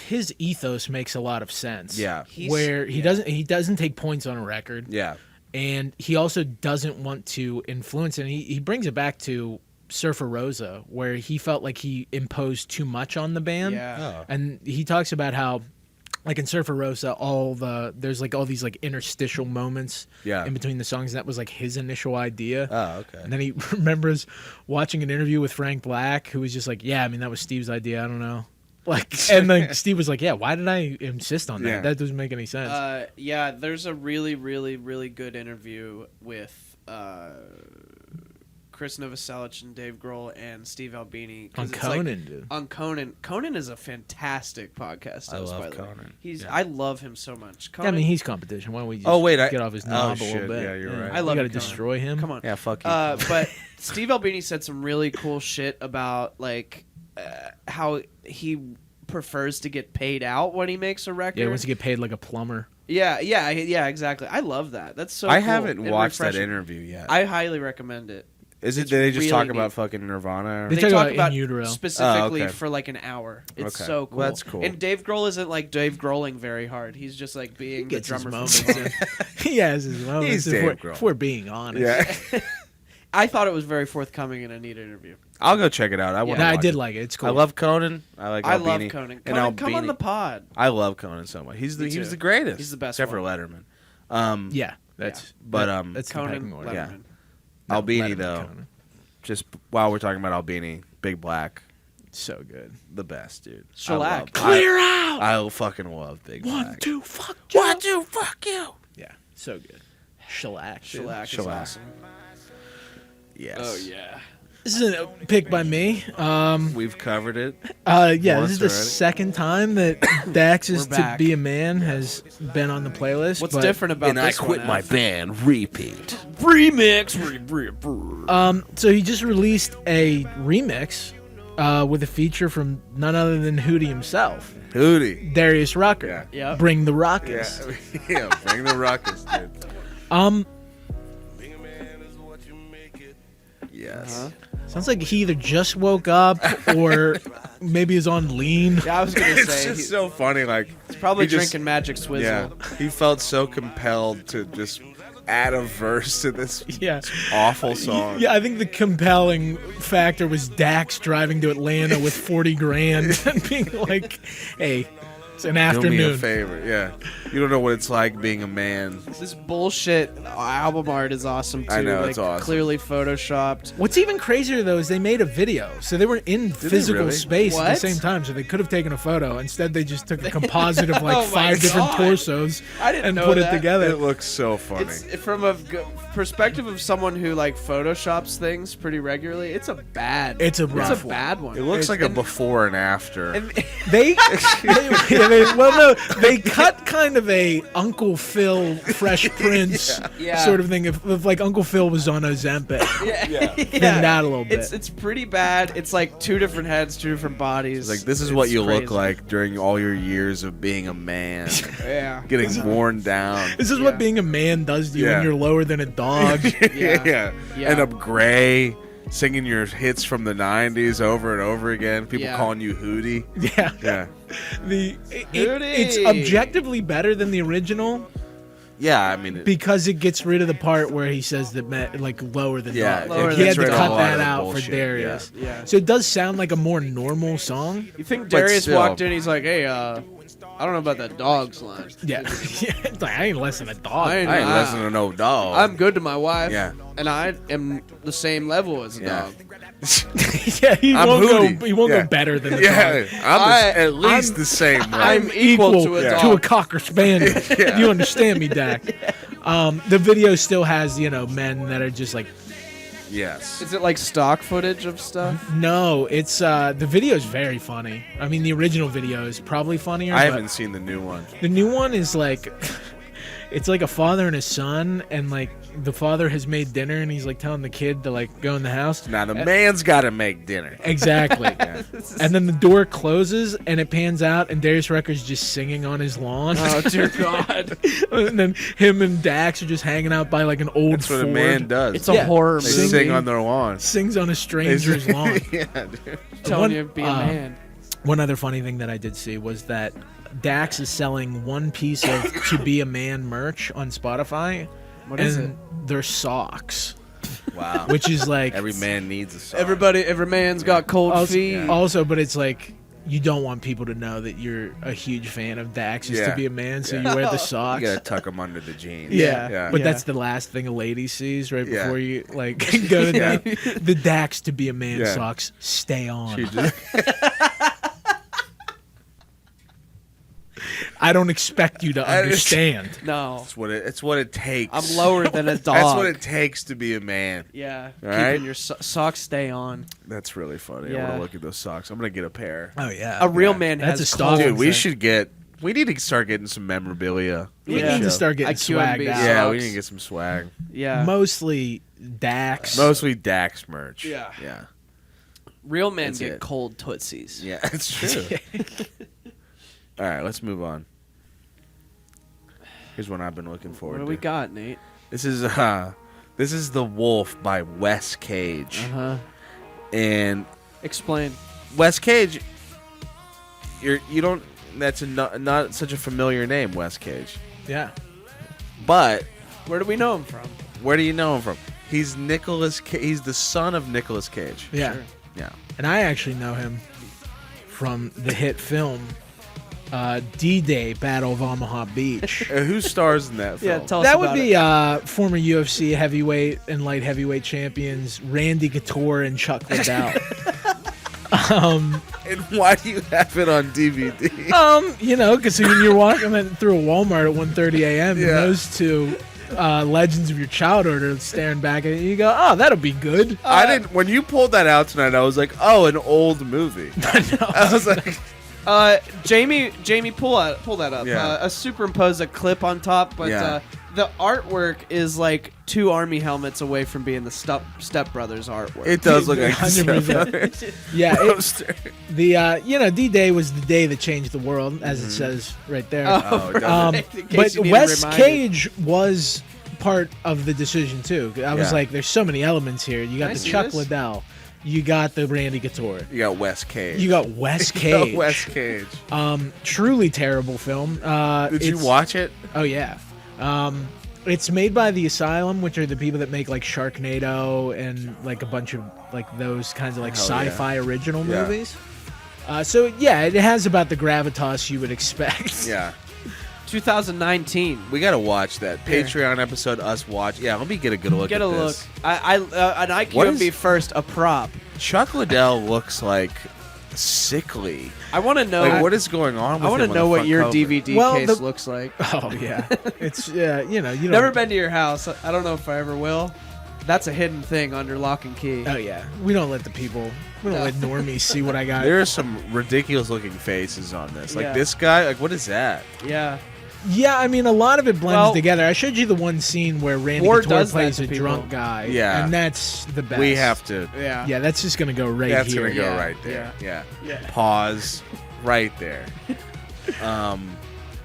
his ethos makes a lot of sense. Yeah, where he doesn't take points on a record. Yeah, and he also doesn't want to influence it. And he brings it back to Surfer Rosa, where he felt like he imposed too much on the band. Yeah, and he talks about how, like in Surfer Rosa, there's like all these like interstitial moments in between the songs. That was like his initial idea. Oh, okay. And then he remembers watching an interview with Frank Black, who was just like, "Yeah, I mean that was Steve's idea. I don't know." Like, and then Steve was like, "Yeah, why did I insist on that? Yeah. That doesn't make any sense." Yeah, there's a really, really, really good interview with Chris Novoselic and Dave Grohl and Steve Albini on Conan, dude. On Conan. Conan is a fantastic podcast. I love Conan. I love him so much. Conan, I mean, he's competition. Why don't we just get off his knob a little bit? Yeah, you're right. I love. You got to destroy him. Come on. Yeah, fuck you. But Steve Albini said some really cool shit about like how he prefers to get paid out when he makes a record. Yeah, he wants to get paid like a plumber. Yeah, exactly. I love that. That's so. I cool haven't watched refreshing. that interview yet. I highly recommend it. Is it? Did they just talk about fucking Nirvana? They talk about In Utero specifically for like an hour. It's so cool. Well, that's cool. And Dave Grohl isn't like Dave Grohling very hard. He's just like being the drummer. He has his moments. He's Dave Grohl. If we're being honest. Yeah. I thought it was very forthcoming and a neat interview. I'll go check it out. I did like it. It's cool. I love Conan. I love Conan. And come on the pod. I love Conan so much. He was the greatest. He's the best. Except for Letterman. That's Conan. Letterman. Yeah. Albini though. Conan. Just while we're talking about Albini, Big Black, so good, the best, dude. Shellac, clear out. I fucking love Big Black. 1, 2, fuck you. 1, 2, fuck you. Yeah, so good. Shellac is awesome. Yes. Oh yeah. This is a pick by me. We've covered it. This is the second time that Dax's To Be a Man has been on the playlist. What's different about this I quit my band. Repeat. Remix. So he just released a remix with a feature from none other than Hootie himself. Hootie. Darius Rucker. Yeah. Bring the Ruckus. Yeah, bring the Ruckus, dude. Yes. Uh-huh. Sounds like he either just woke up or maybe is on lean. Yeah, I was gonna say it's just so funny. Like he's probably drinking Magic Swizzle. Yeah, he felt so compelled to just add a verse to this awful song. Yeah, I think the compelling factor was Dax driving to Atlanta with 40 grand and being like, "Hey, it's an afternoon. Do me a favor." Yeah, you don't know what it's like being a man. This bullshit album art is awesome too. I know, like, it's awesome. Clearly photoshopped. What's even crazier though is they made a video, so they were in physical space at the same time. So they could have taken a photo. Instead, they just took a composite of like 5 different torsos and put it together. It looks so funny. It's, from a perspective of someone who like photoshops things pretty regularly, it's a bad one. Bad one. It looks like a before and after. They They cut kind of a Uncle Phil Fresh Prince sort of thing. If like Uncle Phil was on Ozempic, then that a little bit. It's pretty bad. It's like two different heads, two different bodies. It's like this is what you look like during all your years of being a man. Getting worn down. This is what being a man does to you when you're lower than a dog. End up gray. Singing your hits from the 90s over and over again. People calling you Hootie. Yeah. It's objectively better than the original. Yeah, I mean... because it gets rid of the part where he says that, like, lower than dog. He had to cut that out for Darius. Yeah. So it does sound like a more normal song. You think Darius walked in, he's like, hey, I don't know about that dog's line. Yeah. It's like, I ain't listening to dog. I ain't listening to no dog. I'm good to my wife. Yeah. And I am the same level as a dog. He won't go better than a dog. I'm at least the same. Right? I'm equal to a dog. To a cocker spaniel. You understand me, Dak? The video still has, men that are just like... Yes. Is it like stock footage of stuff? No, it's the video is very funny. I mean, the original video is probably funnier. I haven't seen the new one. The new one is like, it's like a father and a son, and like the father has made dinner, and he's like telling the kid to like go in the house. Now the man's got to make dinner. Exactly. And then the door closes, and it pans out, and Darius Rucker's just singing on his lawn. Oh dear God! And then him and Dax are just hanging out by like an old. That's what Ford. a man does. It's a horror movie. They sing on their lawn. Sings on a stranger's lawn. Dude. Telling you to be a man. One other funny thing that I did see was that Dax is selling one piece of "To Be a Man" merch on Spotify. What is it? They're socks. Wow. Which is like every man needs a sock. Every man's got cold feet. Yeah. Also, but it's like you don't want people to know that you're a huge fan of Dax's To Be a Man, so you wear the socks. You gotta tuck them under the jeans. But that's the last thing a lady sees right before you like go to the Dax To Be a Man socks. Stay on. I don't expect you to understand. No. It's what it takes. I'm lower than a dog. That's what it takes to be a man. Yeah. All Keeping right? your socks stay on. That's really funny. Yeah. I want to look at those socks. I'm going to get a pair. Oh, yeah. A real man That's has a stock. Dude, we need to start getting some memorabilia. We need to start getting swagged out. Yeah, we need to get some swag. Yeah. Mostly Dax. Mostly Dax merch. Yeah. Yeah. Real men get cold tootsies. Yeah, that's true. All right, let's move on. Here's one I've been looking forward to. What do we got, Nate? This is The Wolf by Wes Cage. And explain. Wes Cage, that's not such a familiar name, Wes Cage. Yeah. But where do we know him from? Where do you know him from? He's he's the son of Nicolas Cage. Yeah. Sure. Yeah. And I actually know him from the hit film D-Day Battle of Omaha Beach. Who stars in that film? Yeah, tell us that about would be former UFC heavyweight and light heavyweight champions Randy Couture and Chuck Liddell. And why do you have it on DVD? Because when you're walking through a Walmart at 1:30 a.m. and those two legends of your childhood are staring back at you, go, oh, that'll be good. I didn't. When you pulled that out tonight, I was like, oh, an old movie. I was like. Jamie, pull that up. Yeah. Superimpose a clip on top, but the artwork is like two army helmets away from being the Step Brothers artwork. It does look like Step Brothers. Yeah, D-Day was the day that changed the world, as it says right there. But Wes Cage was part of the decision too. I was like, there's so many elements here. You got the Chuck Liddell. You got the Randy Couture. You got Wes Cage. You got Wes Cage. Wes Cage. Truly terrible film. Did you watch it? Oh, yeah. It's made by The Asylum, which are the people that make like Sharknado and like a bunch of like those kinds of like sci-fi original movies. So yeah, it has about the gravitas you would expect. Yeah. 2019. We gotta watch that Patreon episode. Us watch. Yeah, let me get a good look. Get at a look. This. And I can be first a prop. Chuck Liddell looks like sickly. I want to know what is going on. I want to know what your DVD case looks like. Oh yeah, it's you know never been to your house. I don't know if I ever will. That's a hidden thing under lock and key. Oh yeah, we don't let normies see what I got. There are some ridiculous looking faces on this. Like Yeah. this guy, like what is that? Yeah. Yeah, I mean, a lot of it blends together. I showed you the one scene where Randy Ward Couture does plays that a to people. drunk guy. Yeah. And that's the best. We have to. Yeah. Yeah, that's just going to go right That's here. gonna go Yeah. right there. Yeah. Yeah. Pause. Right there.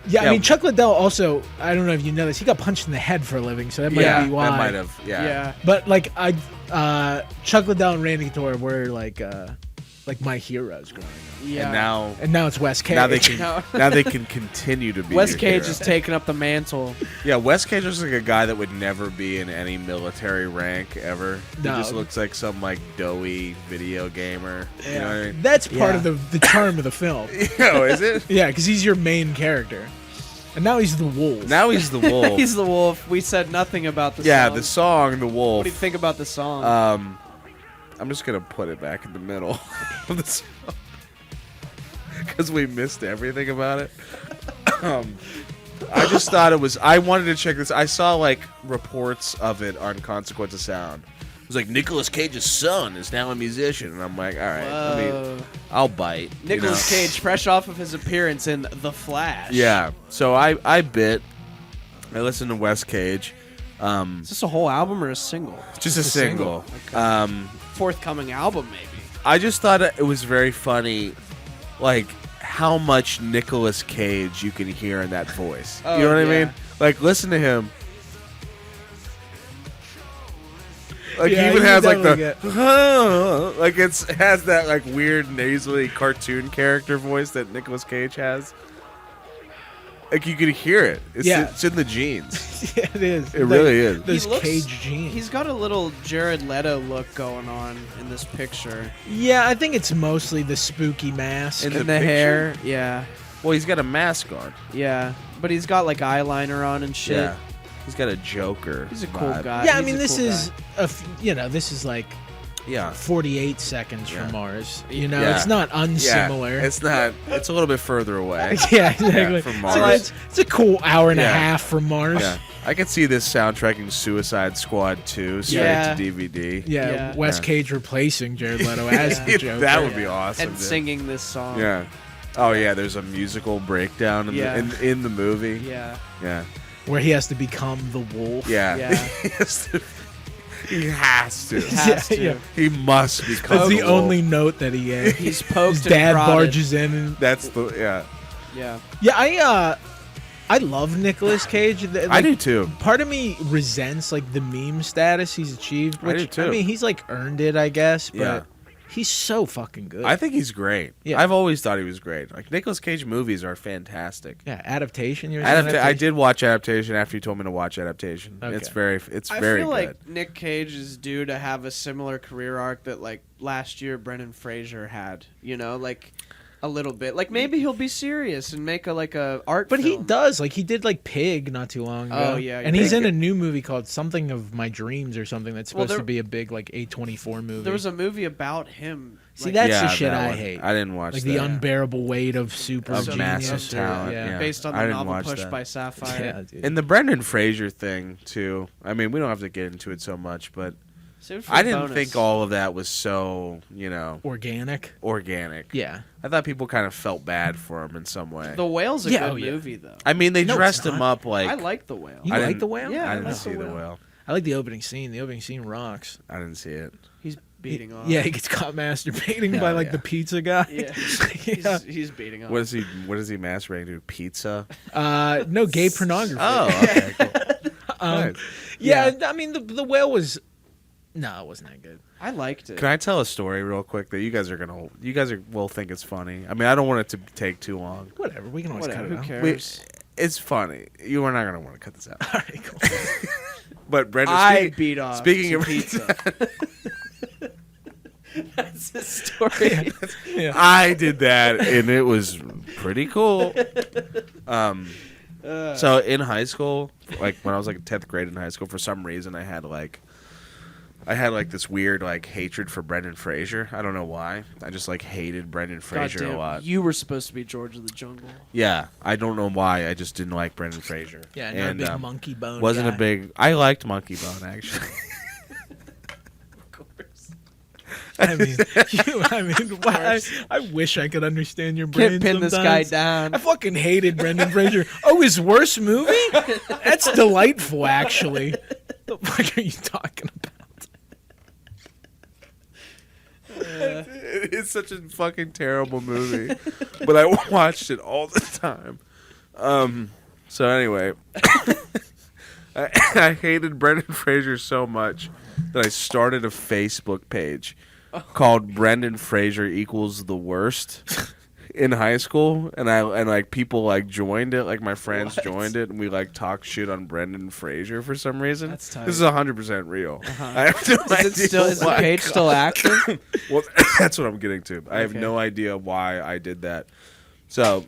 Yeah, I mean, Chuck Liddell also, I don't know if you know this, he got punched in the head for a living, so that might be why. That might have. Yeah. Yeah. But, like, Chuck Liddell and Randy Couture were, like my heroes growing up. Yeah. And now it's Wes Cage. now they can continue to be. Wes your Cage hero. is taking up the mantle. Yeah, Wes Cage looks like a guy that would never be in any military rank ever. No. He just looks like some like doughy video gamer. You know what I mean? That's part of the charm of the film. Oh, is it? Yeah, because he's your main character. And now he's the wolf. Now he's the wolf. He's the wolf. We said nothing about the yeah, song. the song, the wolf. What do you think about the song? I'm just gonna put it back in the middle of the song because we missed everything about it. I just thought it was. I wanted to check this. I saw like reports of it on Consequence of Sound. It was like Nicolas Cage's son is now a musician, and I'm like, all right, I'll bite. Nicolas Cage, fresh off of his appearance in The Flash. Yeah. So I bit. I listened to Wes Cage. Is this a whole album or a single? Just a single. Okay. Forthcoming album, maybe. I just thought it was very funny, like how much Nicolas Cage you can hear in that voice. Oh, you know what I yeah. mean? Like, listen to him. Like Yeah, he even you has like definitely the like it has that like weird nasally cartoon character voice that Nicolas Cage has. Like you could hear it. It's in the genes. Yeah, it is. It really is. Those He looks- Cage genes. He's got a little Jared Leto look going on in this picture. Yeah, I think it's mostly the spooky mask. In And the the picture? hair, yeah. Well, he's got a mask on. Yeah. But he's got like eyeliner on and shit. Yeah. He's got a Joker. He's a cool vibe. guy. Yeah, I He's mean, a this cool is guy. this is like Yeah. 48 seconds Yeah. from Mars. You know, Yeah. it's not unsimilar. Yeah, it's not. It's a little bit further away. Yeah, exactly. from It's Mars. like- it's a cool hour and a Yeah. half from Mars. Yeah, I could see this soundtracking Suicide Squad 2 straight Yeah. to DVD. Yeah, Yeah. Wes Yeah. Cage replacing Jared Leto as the Joker. That would be awesome. And dude. singing this song. Yeah. Oh yeah, there's a musical breakdown in Yeah. in the movie. Yeah. Yeah. where he has to become the wolf. Yeah. Yeah. he has to. He has to. Has to. Yeah. He must become. That's the wolf. only note that he gave. He's poked His and dad prodded. barges in and That's the yeah. Yeah. yeah, I love Nicolas Cage. I Like, do too. Part of me resents like the meme status he's achieved. I Which, do, too. I mean, he's like earned it, I guess. But Yeah. he's so fucking good. I think he's great. Yeah. I've always thought he was great. Like Nicolas Cage movies are fantastic. yeah, adaptation. You're saying I adaptation? did watch Adaptation after you told me to watch Adaptation. Okay. It's very I very feel good. like Nick Cage is due to have a similar career arc that like last year Brendan Fraser had. You know, like a little bit. Like maybe he'll be serious and make a art. But he film. does. Like he did like Pig not too long ago. Oh, yeah, and he's Pig. in a new movie called Something of My Dreams or something that's Well, supposed there- to be a big like A24 movie. There was a movie about him. See, like, that's Yeah, the shit that I one. hate. I didn't watch like that. the unbearable weight of super Of genius. massive or- talent, Yeah. yeah. based on I the didn't novel watch Pushed that. by Sapphire. Yeah, dude. And the Brendan Fraser thing too. I mean, we don't have to get into it so much, but Save it for I the didn't bonus. think all of that was so, Organic. organic. Yeah. I thought people kind of felt bad for him in some way. The Whale's a Yeah, good oh, yeah. movie though. I mean, they No, dressed it's him not. up like I like The Whale. You I like didn't- the whale? Yeah, I I didn't like see The the Whale. whale. I like the opening scene. The opening scene rocks. I didn't see it. He's beating off. Yeah, he gets caught masturbating Hell by like yeah. the pizza guy. Yeah. Yeah. He's beating off. What is he masturbating to? Pizza? No, gay pornography. Oh, okay. Cool. Nice. Yeah, I mean the whale was. No, it wasn't that good. I liked it. Can I tell a story real quick that you guys will think it's funny? I mean, I don't want it to take too long. Whatever, we can always Whatever. cut it Who out. cares? It's funny. You are not gonna want to cut this out. All right, cool. But Brendan, I beat off. speaking some of pizza. That's his story. Yeah. I did that, and it was pretty cool. So in high school, like when I was like 10th grade in high school, for some reason I had this weird like hatred for Brendan Fraser. I don't know why. I just like hated Brendan Fraser Goddamn, a lot. You were supposed to be George of the Jungle. Yeah, I don't know why. I just didn't like Brendan Fraser. Yeah, not and, a big monkey bone. Wasn't guy. a big. I liked Monkey Bone actually. I wish I could understand your brain. Can't pin sometimes. this guy down. I fucking hated Brendan Fraser. Oh, his worst movie? That's delightful, actually. What the fuck are you talking about? It's such a fucking terrible movie, but I watched it all the time. So anyway, I hated Brendan Fraser so much that I started a Facebook page called Brendan Fraser equals the worst in high school, and like people like joined it, like my friends joined it, and we like talked shit on Brendan Fraser for some reason. That's tight. This is 100% real. I have no idea Is the page still active? Well, that's what I'm getting to. I have no idea why I did that. So,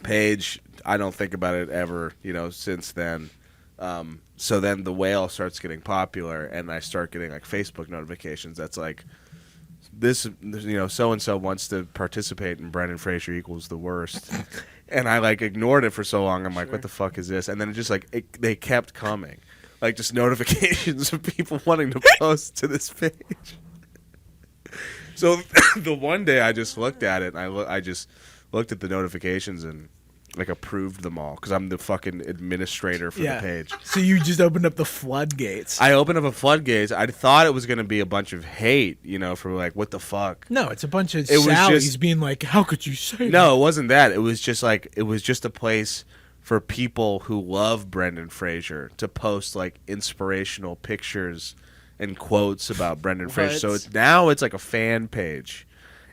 page, I don't think about it ever, since then. So then the whale starts getting popular, and I start getting like Facebook notifications. That's like, this, so-and-so wants to participate in Brendan Fraser equals the worst. And I like ignored it for so long. I'm like, what the fuck is this? And then it just like, they kept coming. Like just notifications of people wanting to post to this page. So the one day I just looked at it, and I just looked at the notifications and like approved them all because I'm the fucking administrator for the page. So you just opened up the floodgates. I opened up a floodgates. I thought it was going to be a bunch of hate, for like, what the fuck? No, it's a bunch of Sallies being like, how could you say that? No, it wasn't that. It was just a place for people who love Brendan Fraser to post like inspirational pictures and quotes about Brendan Fraser. So it's like a fan page,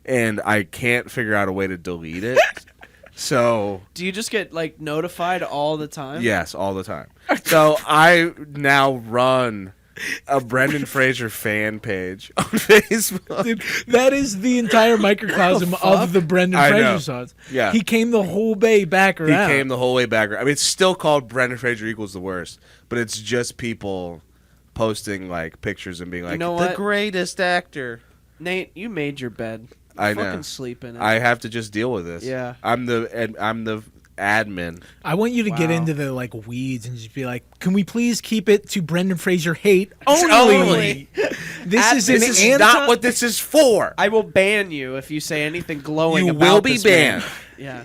and I can't figure out a way to delete it. So do you just get like notified all the time? Yes, all the time. So I now run a Brendan Fraser fan page on Facebook. Dude, that is the entire microcosm of the Brendan Fraser songs. Yeah. He came the whole way back around. He came the whole way back around. I mean, it's still called Brendan Fraser equals the worst, but it's just people posting like pictures and being like, the greatest actor. Nate, you made your bed. I know. Fucking sleep in it. I have to just deal with this. Yeah. I'm the admin. I want you to get into the like weeds and just be like, can we please keep it to Brendan Fraser hate only? This is not what this is for. I will ban you if you say anything glowing you about will be this banned. man. Yeah.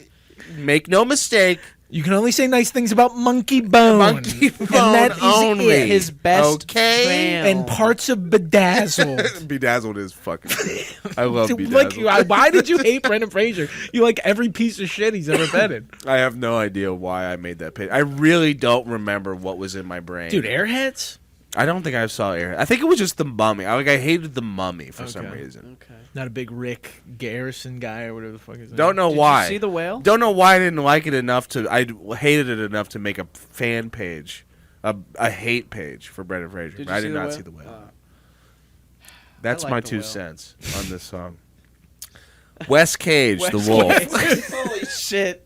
Make no mistake. You can only say nice things about Monkey Bone. Monkey Bone and that is only. it. His best fan. And parts of Bedazzled. Bedazzled is fucking good. I love Dude, Bedazzled. Why did you hate Brendan Fraser? You like every piece of shit he's ever been in. I have no idea why I made that page. I really don't remember what was in my brain. Dude, Airheads? I don't think I saw Airheads. I think it was just The Mummy. I hated The Mummy for some reason. Okay. Not a big Rick Garrison guy or whatever the fuck his name. Don't know Did why. you see The Whale? Don't know why I didn't like it enough to. I hated it enough to make a fan page, a hate page for Brendan Fraser. Did I you did see not The see The Whale? Whale. That's like my The 2 Whale. cents on this song. Wes Cage, the wolf. Holy shit.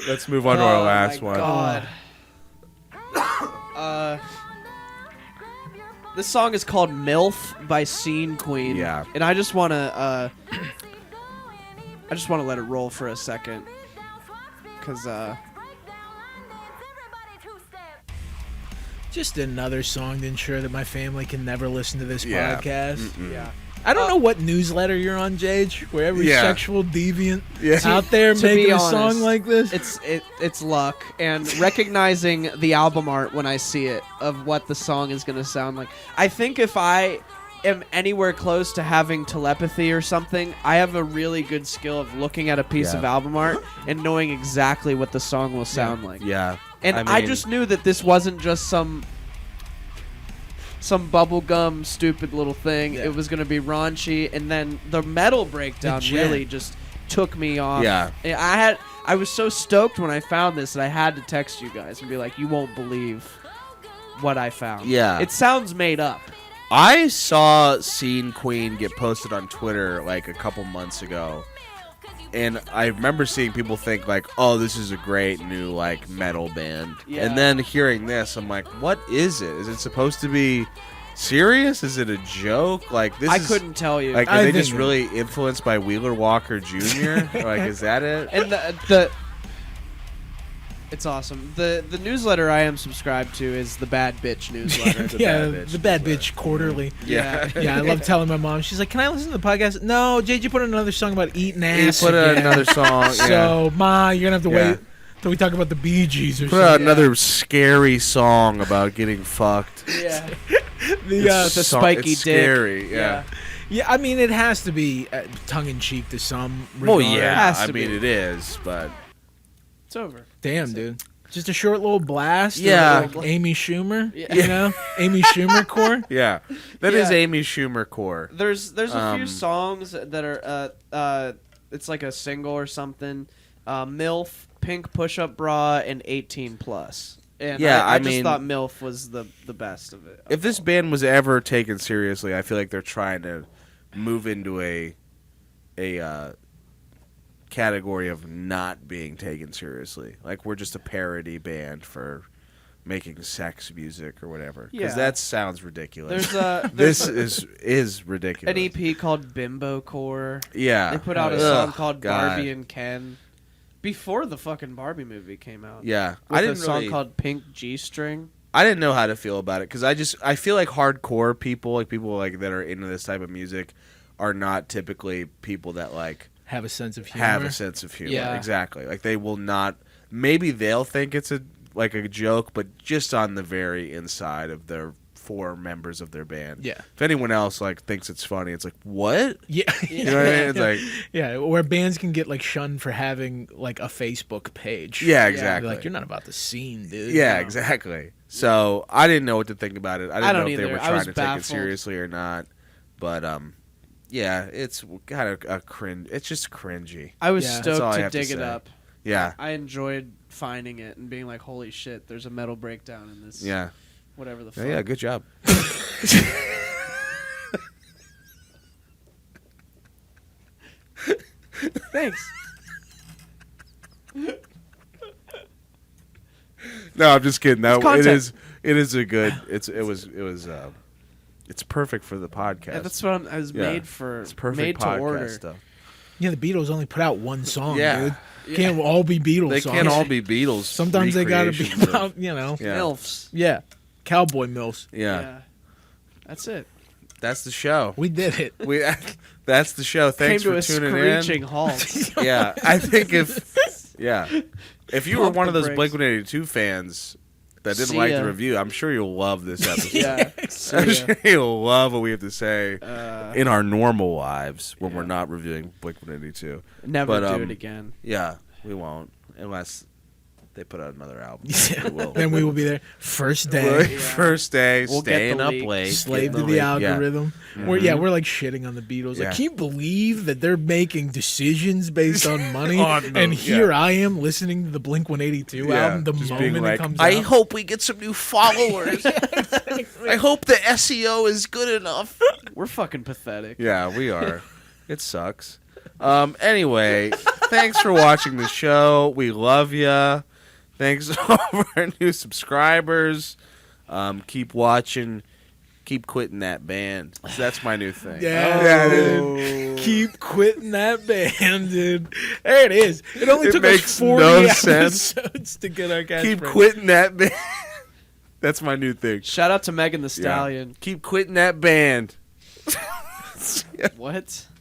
Let's move on to our last my one. God. This song is called MILF by Scene Queen. Yeah. And I just want to let it roll for a second. Cuz just another song to ensure that my family can never listen to this podcast. yeah. I don't know what newsletter you're on, Jage, where every sexual deviant out there To making be a honest, song like this. It's luck and recognizing the album art when I see it of what the song is going to sound like. I think if I am anywhere close to having telepathy or something, I have a really good skill of looking at a piece of album art and knowing exactly what the song will sound like. Yeah. And I just knew that this wasn't just some bubblegum stupid little thing. It was going to be raunchy, and then the metal breakdown really just took me off. Yeah. I was so stoked when I found this that I had to text you guys and be like, you won't believe what I found. Yeah. It sounds made up. I saw Scene Queen get posted on Twitter like a couple months ago, and I remember seeing people think like, "Oh, this is a great new like metal band," and then hearing this, I'm like, "What is it? Is it supposed to be serious? Is it a joke? Like this? I couldn't tell you. Like, are they just really influenced by Wheeler Walker Jr.? Like, is that it?" And It's awesome. The newsletter I am subscribed to is the Bad Bitch newsletter. The Bad Bitch Quarterly. Yeah. I love telling my mom. She's like, "Can I listen to the podcast?" No, JJ put another song about eating ass. Put another song. So, Ma, you're gonna have to wait till we talk about the Bee Gees or put something. out another scary song about getting fucked. Yeah. the spiky it's dick. Scary. Yeah. Yeah, I mean, it has to be tongue-in-cheek to some Well, regard. yeah. Has to be. It is, but It's over. Damn, dude. Just a short little blast. Yeah. Like Amy Schumer. Yeah. You know, Amy Schumer core. yeah, that is Yeah. Amy Schumer core. There's a few songs that are it's like a single or something. MILF, Pink Push-Up Bra, and 18 Plus. And Yeah, I I just mean, thought MILF was the best of it. If this band was ever taken seriously, I feel like they're trying to move into a category of not being taken seriously. Like we're just a parody band for making sex music or whatever. Because that sounds ridiculous. This is ridiculous. An EP called Bimbo Core. Yeah. They put out a song called Barbie and Ken before the fucking Barbie movie came out. Yeah. With a song called Pink G-String. I didn't know how to feel about it because I feel like hardcore people, like people like that are into this type of music, are not typically people that like have a sense of humor. Yeah. Exactly. Like they will not. Maybe they'll think it's a joke, but just on the very inside of their four members of their band. Yeah. If anyone else like thinks it's funny, it's like what? Yeah. You know what I mean? It's like where bands can get like shunned for having like a Facebook page. yeah, exactly. Like you're not about the scene, dude. Yeah, No. exactly. So I didn't know what to think about it. I didn't know if they either. were I trying was to take baffled. it seriously or not. But yeah, it's kind of a cringe. It's just cringy. I was Yeah. That's all I stoked to have to dig it say. up. Yeah, I enjoyed finding it and being like, holy shit, there's a metal breakdown in this. yeah, Whatever the fuck. yeah. Good job. Thanks. No, I'm just kidding. No, It's content. it is a good. It's perfect for the podcast. Yeah, that's what I was made for. It's perfect made podcast to order. stuff. Yeah, the Beatles only put out one song, Yeah. dude. Can't all be Beatles They songs. can't all be Beatles. Sometimes they gotta be recreations of- about, you know. Yeah. Milfs. Yeah. Cowboy mills. Yeah. That's it. That's the show. We did it. That's the show. Thanks Came to for a tuning screeching in. halt. Yeah, I think if you were Pump one of the those brakes. Blink-182 fans that didn't See like ya. the review, I'm sure you'll love this episode. Yeah. I'm sure you'll love what we have to say Uh, in our normal lives when we're not reviewing Blink-182. Never But, do it again. Yeah, we won't unless they put out another album. Yeah. We will. Then we will be there. First day. First day, We'll get staying the up leak. late, Slave to getting the leak. algorithm. We're like shitting on the Beatles. Yeah. Like, can you believe that they're making decisions based on money? On them, and yeah. here I am listening to the Blink-182 album the just being moment like, it comes I out. hope we get some new followers. I hope the SEO is good enough. We're fucking pathetic. Yeah, we are. It sucks. Anyway, thanks for watching the show. We love ya. Thanks to all of our new subscribers. Keep watching. Keep quitting that band. That's my new thing. Yeah, dude. Keep quitting that band, dude. There it is. It only took us makes 40 no episodes sense. to get our catchphrase. Keep quitting that band. That's my new thing. Shout out to Megan Thee Stallion. Keep quitting that band. What?